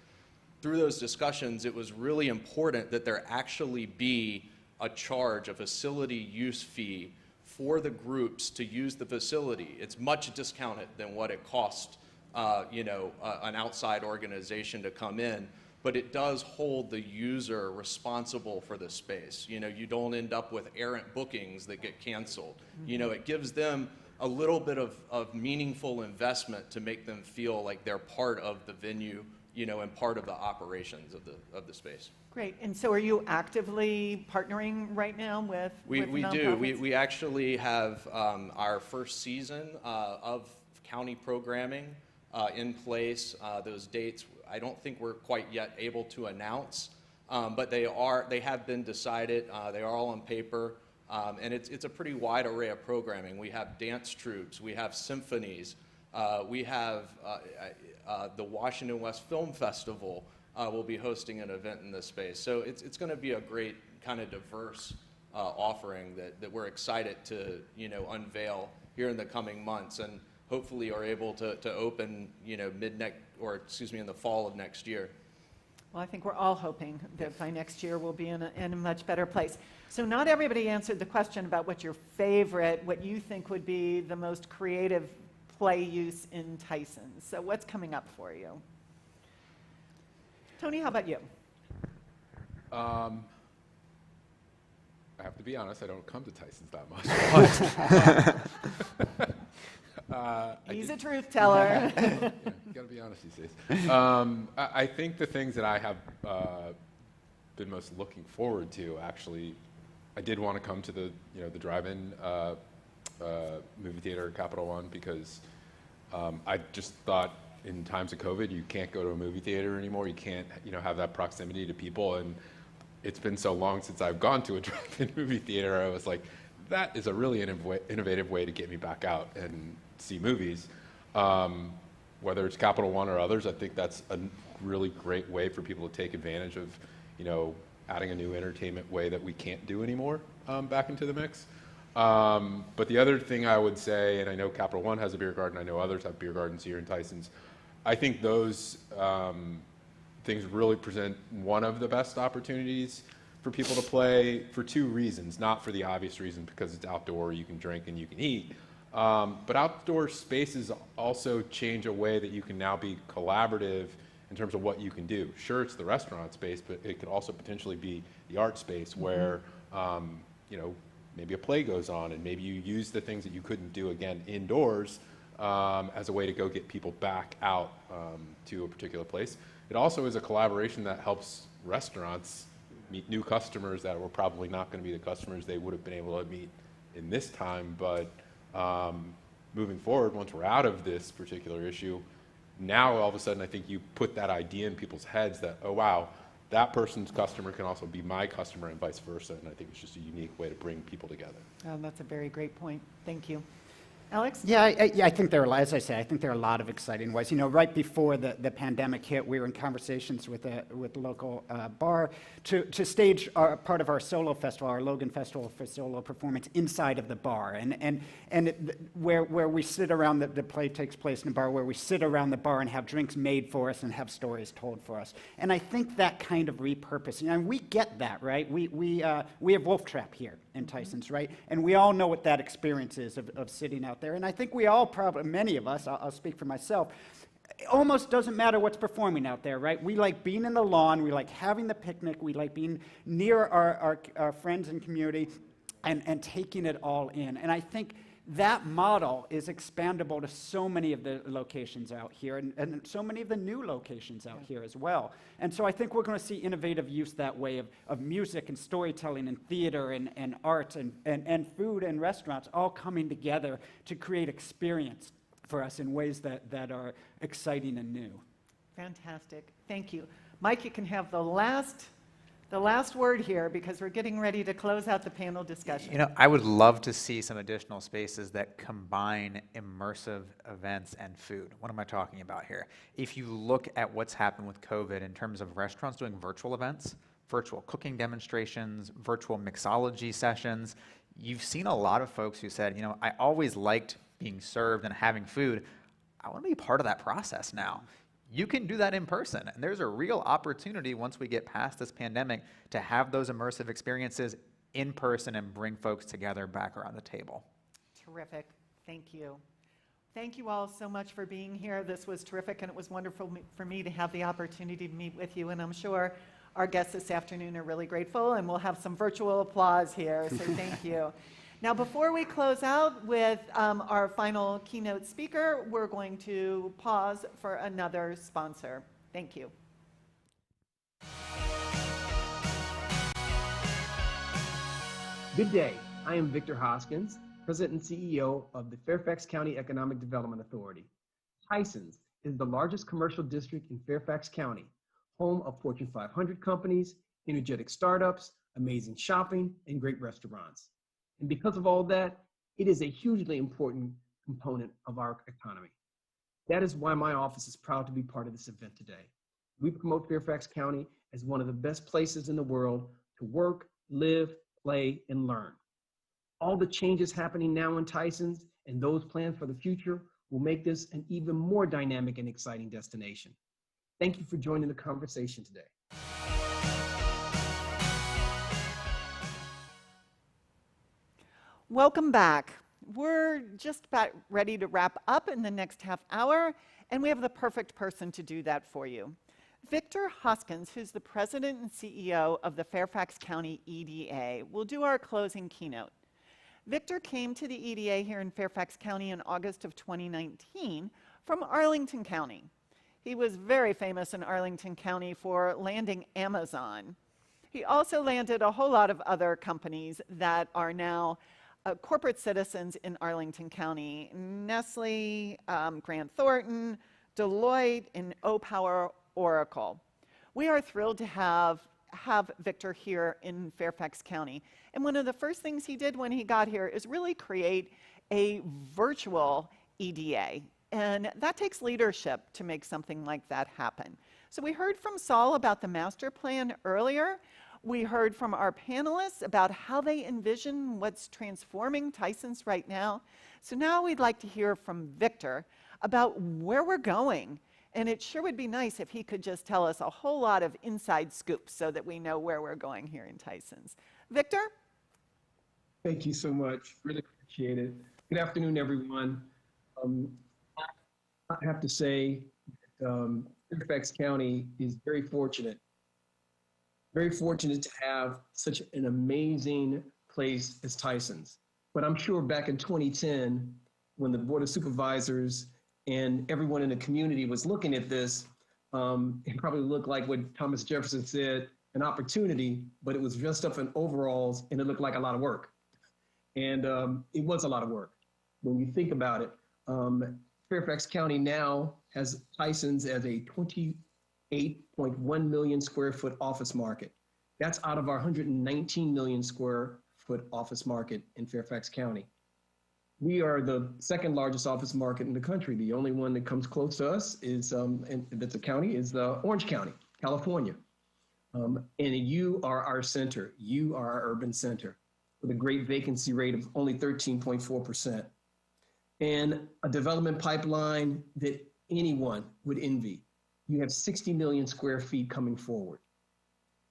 Through those discussions, it was really important that there actually be a charge, a facility use fee for the groups to use the facility. It's much discounted than what it cost an outside organization to come in, but it does hold the user responsible for the space. You don't end up with errant bookings that get canceled. It gives them a little bit of meaningful investment to make them feel like they're part of the venue, and part of the operations of the space. Great. And so are you actively partnering right now with We nonprofits? do. We actually have our first season of county programming in place. Those dates, I don't think we're quite yet able to announce, but they have been decided. They are all on paper. And it's a pretty wide array of programming. We have dance troupes, we have symphonies, we have the Washington West Film Festival will be hosting an event in this space. So it's going to be a great kind of diverse offering that we're excited to unveil here in the coming months, and hopefully are able to open in the fall of next year. Well, I think we're all hoping that by next year we'll be in a much better place. So not everybody answered the question about what you think would be the most creative play use in Tysons. So what's coming up for you? Tony, how about you? I have to be honest, I don't come to Tysons that much. He's a truth teller. Yeah, you gotta be honest these days. I think the things that I have been most looking forward to, actually, I did want to come to the drive-in movie theater at Capital One, because I just thought in times of COVID you can't go to a movie theater anymore. You can't have that proximity to people, and it's been so long since I've gone to a drive-in movie theater. I was like, that is a really innovative way to get me back out and see movies. Whether it's Capital One or others, I think that's a really great way for people to take advantage of, adding a new entertainment way that we can't do anymore back into the mix. But the other thing I would say, and I know Capital One has a beer garden, I know others have beer gardens here in Tysons, I think those things really present one of the best opportunities for people to play for two reasons. Not for the obvious reason, because it's outdoor, you can drink and you can eat. But outdoor spaces also change a way that you can now be collaborative in terms of what you can do. Sure, it's the restaurant space, but it could also potentially be the art space where, maybe a play goes on and maybe you use the things that you couldn't do, again, indoors as a way to go get people back out to a particular place. It also is a collaboration that helps restaurants meet new customers that were probably not going to be the customers they would have been able to meet in this time. But moving forward, once we're out of this particular issue, now all of a sudden I think you put that idea in people's heads that, oh wow, that person's customer can also be my customer and vice versa. And I think it's just a unique way to bring people together. That's a very great point. Thank you. Alex? Yeah, I think there are, as I say, I think there are a lot of exciting ways. You know, right before the pandemic hit, we were in conversations with a local bar to stage part of our solo festival, our Logan Festival for solo performance inside of the bar, where we sit around, the play takes place in a bar where we sit around the bar and have drinks made for us and have stories told for us. And I think that kind of repurposing, and we get that, right? We have Wolf Trap here in Tysons, right? And we all know what that experience is of sitting out there. And I think we all probably, many of us, I'll speak for myself, it almost doesn't matter what's performing out there, right? We like being in the lawn, we like having the picnic, we like being near our friends and community and taking it all in. And I think that model is expandable to so many of the locations out here and so many of the new locations out here as well. And so I think we're going to see innovative use that way of music and storytelling and theater and art and food and restaurants all coming together to create experience for us in ways that are exciting and new. Fantastic. Thank you. Mike, you can have the last word here because we're getting ready to close out the panel discussion. You know, I would love to see some additional spaces that combine immersive events and food. What am I talking about here? If you look at what's happened with COVID in terms of restaurants doing virtual events, virtual cooking demonstrations, virtual mixology sessions, you've seen a lot of folks who said, you know, I always liked being served and having food. I want to be part of that process now. You can do that in person, and there's a real opportunity once we get past this pandemic to have those immersive experiences in person and bring folks together back around the table. Terrific. Thank you. Thank you all so much for being here. This was terrific, and it was wonderful for me to have the opportunity to meet with you, and I'm sure our guests this afternoon are really grateful, and we'll have some virtual applause here, so thank you. Now, before we close out with our final keynote speaker, we're going to pause for another sponsor. Thank you. Good day. I am Victor Hoskins, President and CEO of the Fairfax County Economic Development Authority. Tysons is the largest commercial district in Fairfax County, home of Fortune 500 companies, energetic startups, amazing shopping, and great restaurants. And because of all that, it is a hugely important component of our economy. That is why my office is proud to be part of this event today. We promote Fairfax County as one of the best places in the world to work, live, play, and learn. All the changes happening now in Tysons and those planned for the future will make this an even more dynamic and exciting destination. Thank you for joining the conversation today. Welcome back. We're just about ready to wrap up in the next half hour, and we have the perfect person to do that for you. Victor Hoskins, who's the president and CEO of the Fairfax County EDA, will do our closing keynote. Victor came to the EDA here in Fairfax County in August of 2019 from Arlington County. He was very famous in Arlington County for landing Amazon. He also landed a whole lot of other companies that are now corporate citizens in Arlington County: Nestle, Grant Thornton, Deloitte, and O-Power Oracle. We are thrilled to have Victor here in Fairfax County. And one of the first things he did when he got here is really create a virtual EDA. And that takes leadership to make something like that happen. So we heard from Saul about the master plan earlier. We heard from our panelists about how they envision what's transforming Tysons right now. So now we'd like to hear from Victor about where we're going. And it sure would be nice if he could just tell us a whole lot of inside scoops so that we know where we're going here in Tysons. Victor? Thank you so much. Really appreciate it. Good afternoon, everyone. I have to say that Fairfax County is very fortunate to have such an amazing place as Tysons. But I'm sure back in 2010, when the Board of Supervisors and everyone in the community was looking at this, it probably looked like what Thomas Jefferson said, an opportunity, but it was dressed up in overalls and it looked like a lot of work. And it was a lot of work. When you think about it, Fairfax County now has Tysons as a 28.1 million square foot office market. That's out of our 119 million square foot office market in Fairfax County. We are the second largest office market in the country. The only one that comes close to us is, and that's a county, is Orange County, California. And you are our center. You are our urban center with a great vacancy rate of only 13.4%. And a development pipeline that anyone would envy. You have 60 million square feet coming forward.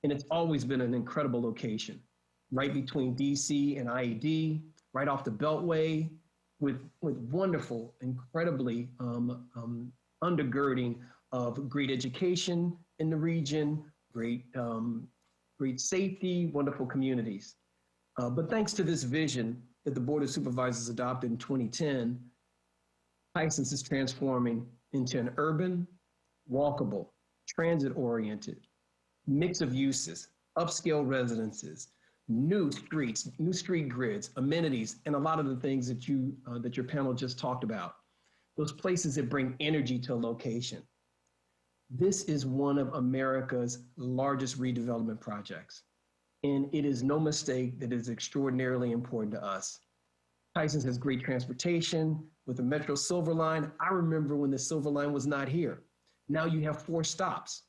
And it's always been an incredible location, right between DC and IED, right off the Beltway, with wonderful, incredibly undergirding of great education in the region, great safety, wonderful communities. But thanks to this vision that the Board of Supervisors adopted in 2010, Tysons is transforming into an urban, walkable, transit-oriented, mix of uses, upscale residences, new streets, new street grids, amenities, and a lot of the things that that your panel just talked about. Those places that bring energy to a location. This is one of America's largest redevelopment projects. And it is no mistake that it is extraordinarily important to us. Tysons has great transportation with the Metro Silver Line. I remember when the Silver Line was not here. Now you have 4 stops.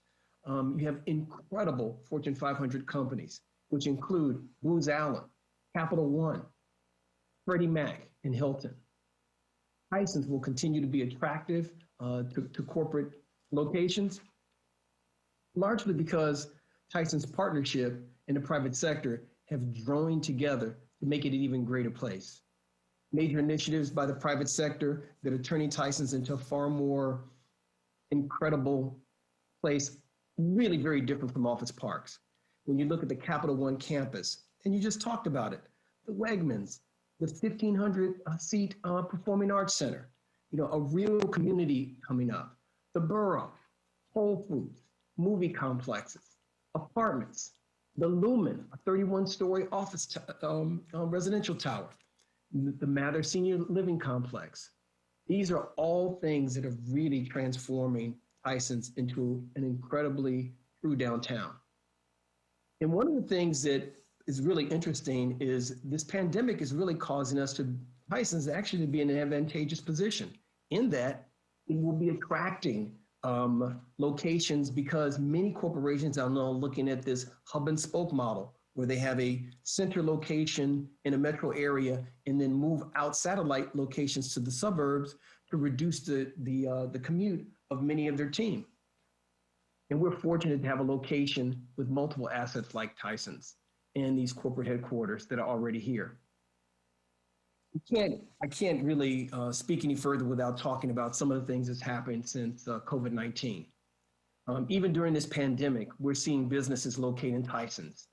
You have incredible Fortune 500 companies, which include Booz Allen, Capital One, Freddie Mac, and Hilton. Tysons will continue to be attractive to corporate locations, largely because Tysons' partnership in the private sector have joined together to make it an even greater place. Major initiatives by the private sector that are turning Tysons into a far more incredible place, really very different from office parks. When you look at the Capital One campus, and you just talked about it, the Wegmans, the 1,500 seat Performing Arts Center, a real community coming up, the Borough, Whole Foods, movie complexes, apartments, the Lumen, a 31-story office residential tower, the Mather Senior Living Complex. These are all things that are really transforming Tysons into an incredibly true downtown. And one of the things that is really interesting is this pandemic is really causing Tysons actually to be in an advantageous position in that it will be attracting locations because many corporations are now looking at this hub and spoke model where they have a center location in a metro area and then move out satellite locations to the suburbs to reduce the commute of many of their team. And we're fortunate to have a location with multiple assets like Tysons and these corporate headquarters that are already here. I can't really speak any further without talking about some of the things that's happened since COVID-19. Even during this pandemic, we're seeing businesses located in Tysons.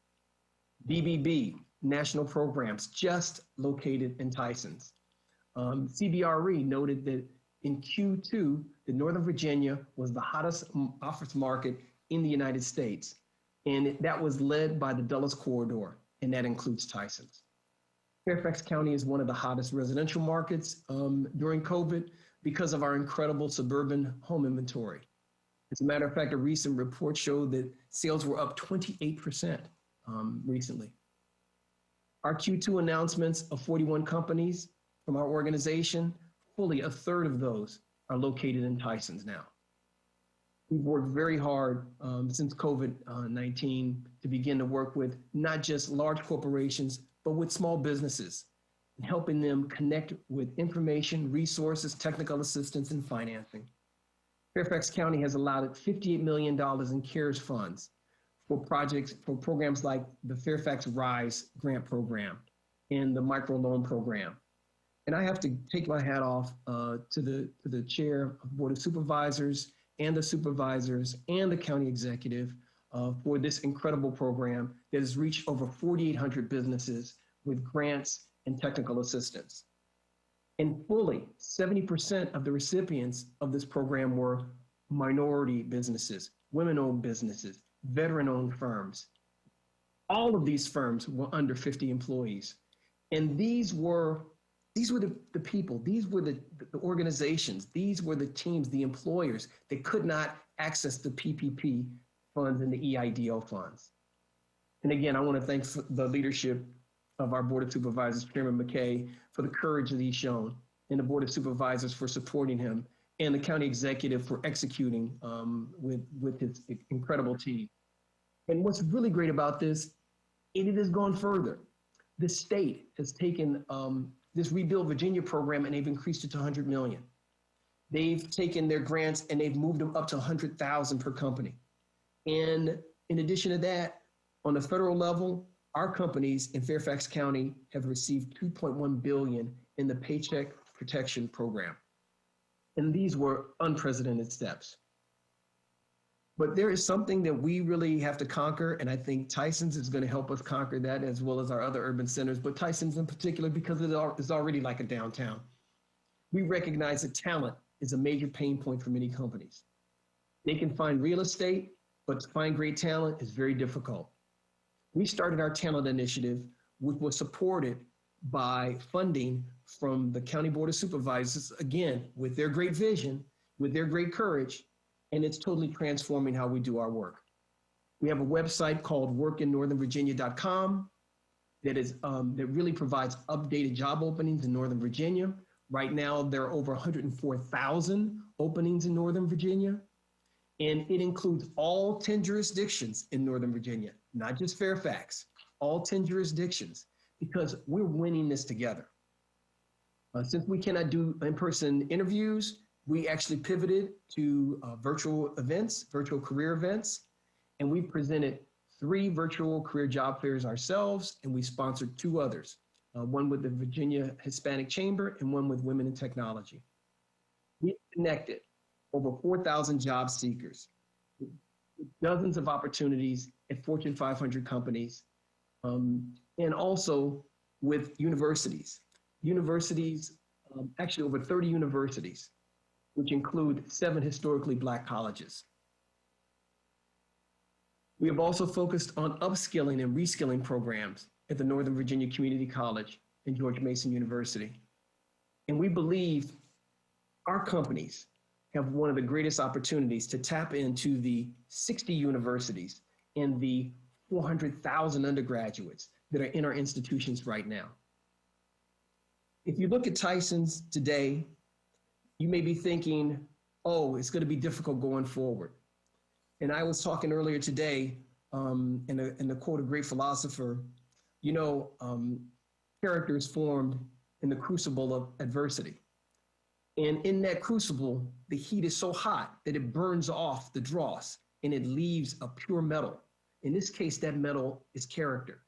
BBB, national programs, just located in Tysons. CBRE noted that in Q2, that Northern Virginia was the hottest office market in the United States. And that was led by the Dulles Corridor, and that includes Tysons. Fairfax County is one of the hottest residential markets during COVID because of our incredible suburban home inventory. As a matter of fact, a recent report showed that sales were up 28% recently. Our Q2 announcements of 41 companies from our organization, fully a third of those are located in Tysons now. We've worked very hard since COVID-19 to begin to work with not just large corporations, but with small businesses, and helping them connect with information, resources, technical assistance, and financing. Fairfax County has allotted $58 million in CARES funds for programs like the Fairfax RISE grant program and the microloan program. And I have to take my hat off to the chair of the Board of Supervisors and the supervisors and the county executive for this incredible program that has reached over 4,800 businesses with grants and technical assistance. And fully 70% of the recipients of this program were minority businesses, women-owned businesses, veteran-owned firms. All of these firms were under 50 employees. And these were the people, these were the organizations, these were the teams, the employers that could not access the PPP funds and the EIDL funds. And again, I want to thank the leadership of our Board of Supervisors, Chairman McKay, for the courage that he's shown, and the Board of Supervisors for supporting him, and the county executive for executing with his incredible team. And what's really great about this, it has gone further. The state has taken this Rebuild Virginia program and they've increased it to 100 million. They've taken their grants and they've moved them up to 100,000 per company. And in addition to that, on the federal level, our companies in Fairfax County have received $2.1 billion in the Paycheck Protection Program. And these were unprecedented steps. But there is something that we really have to conquer, and I think Tysons is going to help us conquer that, as well as our other urban centers, but Tysons in particular because it is already like a downtown. We recognize that talent is a major pain point for many companies. They can find real estate, but to find great talent is very difficult. We started our talent initiative, which was supported by funding from the County Board of Supervisors, again, with their great vision, with their great courage, and it's totally transforming how we do our work. We have a website called workinnorthernvirginia.com that really provides updated job openings in Northern Virginia. Right now, there are over 104,000 openings in Northern Virginia, and it includes all 10 jurisdictions in Northern Virginia, not just Fairfax, all 10 jurisdictions, because we're winning this together. Since we cannot do in-person interviews, we actually pivoted to virtual events, virtual career events, and we presented 3 virtual career job fairs ourselves, and we sponsored 2 others, one with the Virginia Hispanic Chamber and one with Women in Technology. We connected over 4,000 job seekers, dozens of opportunities at Fortune 500 companies, and also with universities. Actually over 30 universities, which include 7 historically Black colleges. We have also focused on upskilling and reskilling programs at the Northern Virginia Community College and George Mason University. And we believe our companies have one of the greatest opportunities to tap into the 60 universities and the 400,000 undergraduates that are in our institutions right now. If you look at Tysons today, you may be thinking, oh, it's going to be difficult going forward. And I was talking earlier today in the quote of a great philosopher, character is formed in the crucible of adversity. And in that crucible, the heat is so hot that it burns off the dross and it leaves a pure metal. In this case, that metal is character.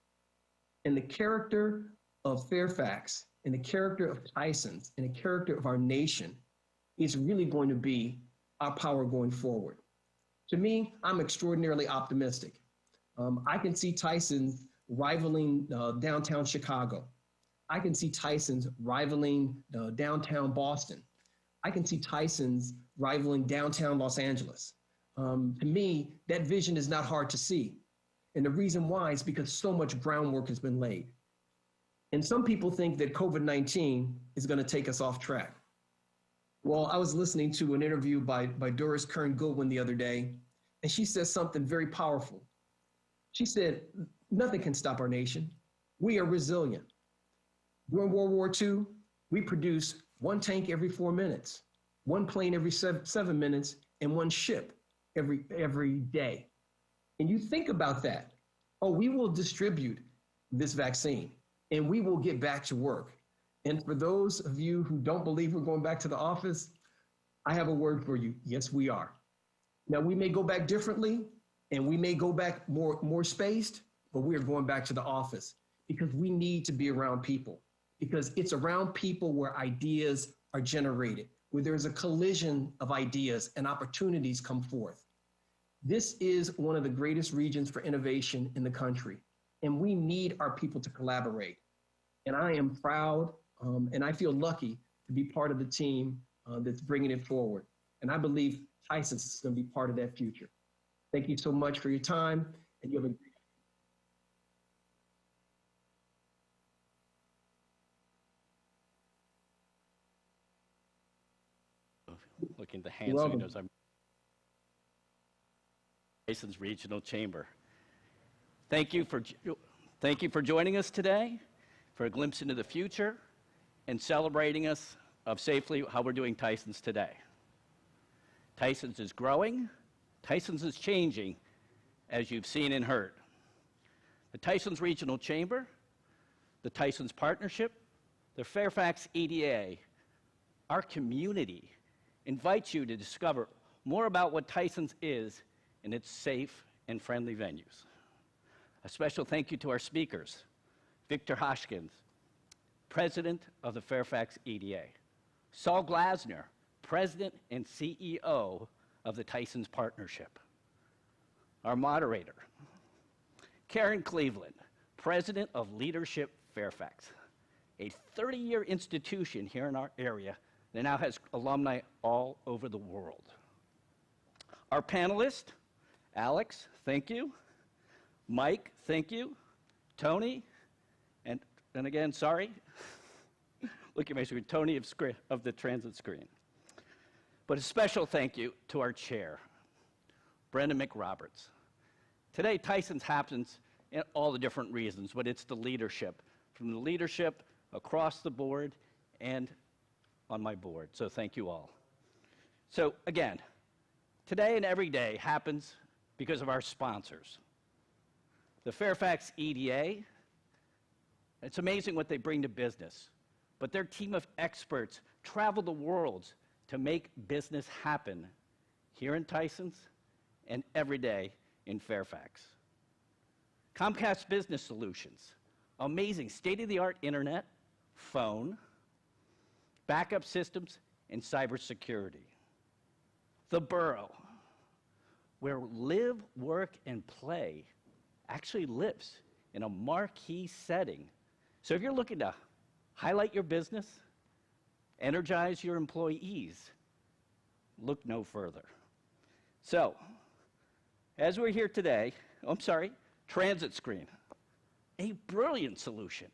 And the character of Fairfax and the character of Tysons and the character of our nation is really going to be our power going forward. To me, I'm extraordinarily optimistic. I can see Tysons rivaling downtown Chicago. I can see Tysons rivaling downtown Boston. I can see Tysons rivaling downtown Los Angeles. To me, that vision is not hard to see. And the reason why is because so much groundwork has been laid. And some people think that COVID-19 is going to take us off track. Well, I was listening to an interview by Doris Kearns Goodwin the other day, and she said something very powerful. She said, nothing can stop our nation. We are resilient. During World War II, we produced 1 tank every 4 minutes, 1 plane every 7 minutes, and 1 ship every day. And you think about that. Oh, we will distribute this vaccine, and we will get back to work. And for those of you who don't believe we're going back to the office, I have a word for you. Yes, we are. Now, we may go back differently, and we may go back more spaced, but we are going back to the office because we need to be around people, because it's around people where ideas are generated, where there's a collision of ideas and opportunities come forth. This is one of the greatest regions for innovation in the country, and we need our people to collaborate. And I am proud and I feel lucky to be part of the team that's bringing it forward. And I believe Tysons is going to be part of that future. Thank you so much for your time, and you have a looking to hand so he knows I'm Tysons Regional Chamber. Thank you for joining us today for a glimpse into the future and celebrating us of safely how we're doing Tysons today. Tysons is growing, Tysons is changing, as you've seen and heard. The Tysons Regional Chamber, the Tysons Partnership, the Fairfax EDA, our community invites you to discover more about what Tysons is in its safe and friendly venues. A special thank you to our speakers, Victor Hoskins, President of the Fairfax EDA, Saul Glasner, President and CEO of the Tysons Partnership, our moderator, Karen Cleveland, President of Leadership Fairfax, a 30-year institution here in our area that now has alumni all over the world. Our panelists, Alex, thank you. Mike, thank you. Tony, and again, sorry. Look at my screen, Tony of the transit screen. But a special thank you to our chair, Brenda McRoberts. Today, Tysons happens in all the different reasons, but it's the leadership, from the leadership across the board and on my board, so thank you all. So again, today and every day happens because of our sponsors. The Fairfax EDA, it's amazing what they bring to business, but their team of experts travel the world to make business happen here in Tysons and every day in Fairfax. Comcast Business Solutions, amazing state-of-the-art internet, phone, backup systems, and cybersecurity. The Borough, where live, work, and play actually lives in a marquee setting. So if you're looking to highlight your business, energize your employees, look no further. So, as we're here today, Transit Screen, a brilliant solution.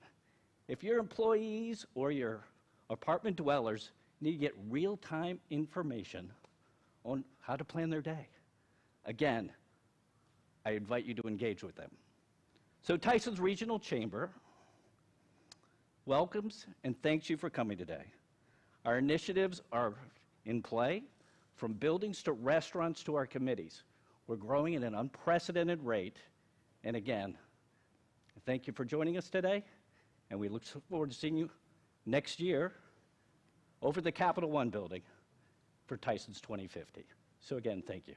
If your employees or your apartment dwellers need to get real-time information on how to plan their day, again, I invite you to engage with them. So Tysons Regional Chamber welcomes and thanks you for coming today. Our initiatives are in play, from buildings to restaurants to our committees. We're growing at an unprecedented rate, and again, thank you for joining us today, and we look forward to seeing you next year over the Capital One building for Tysons 2050. So again, thank you.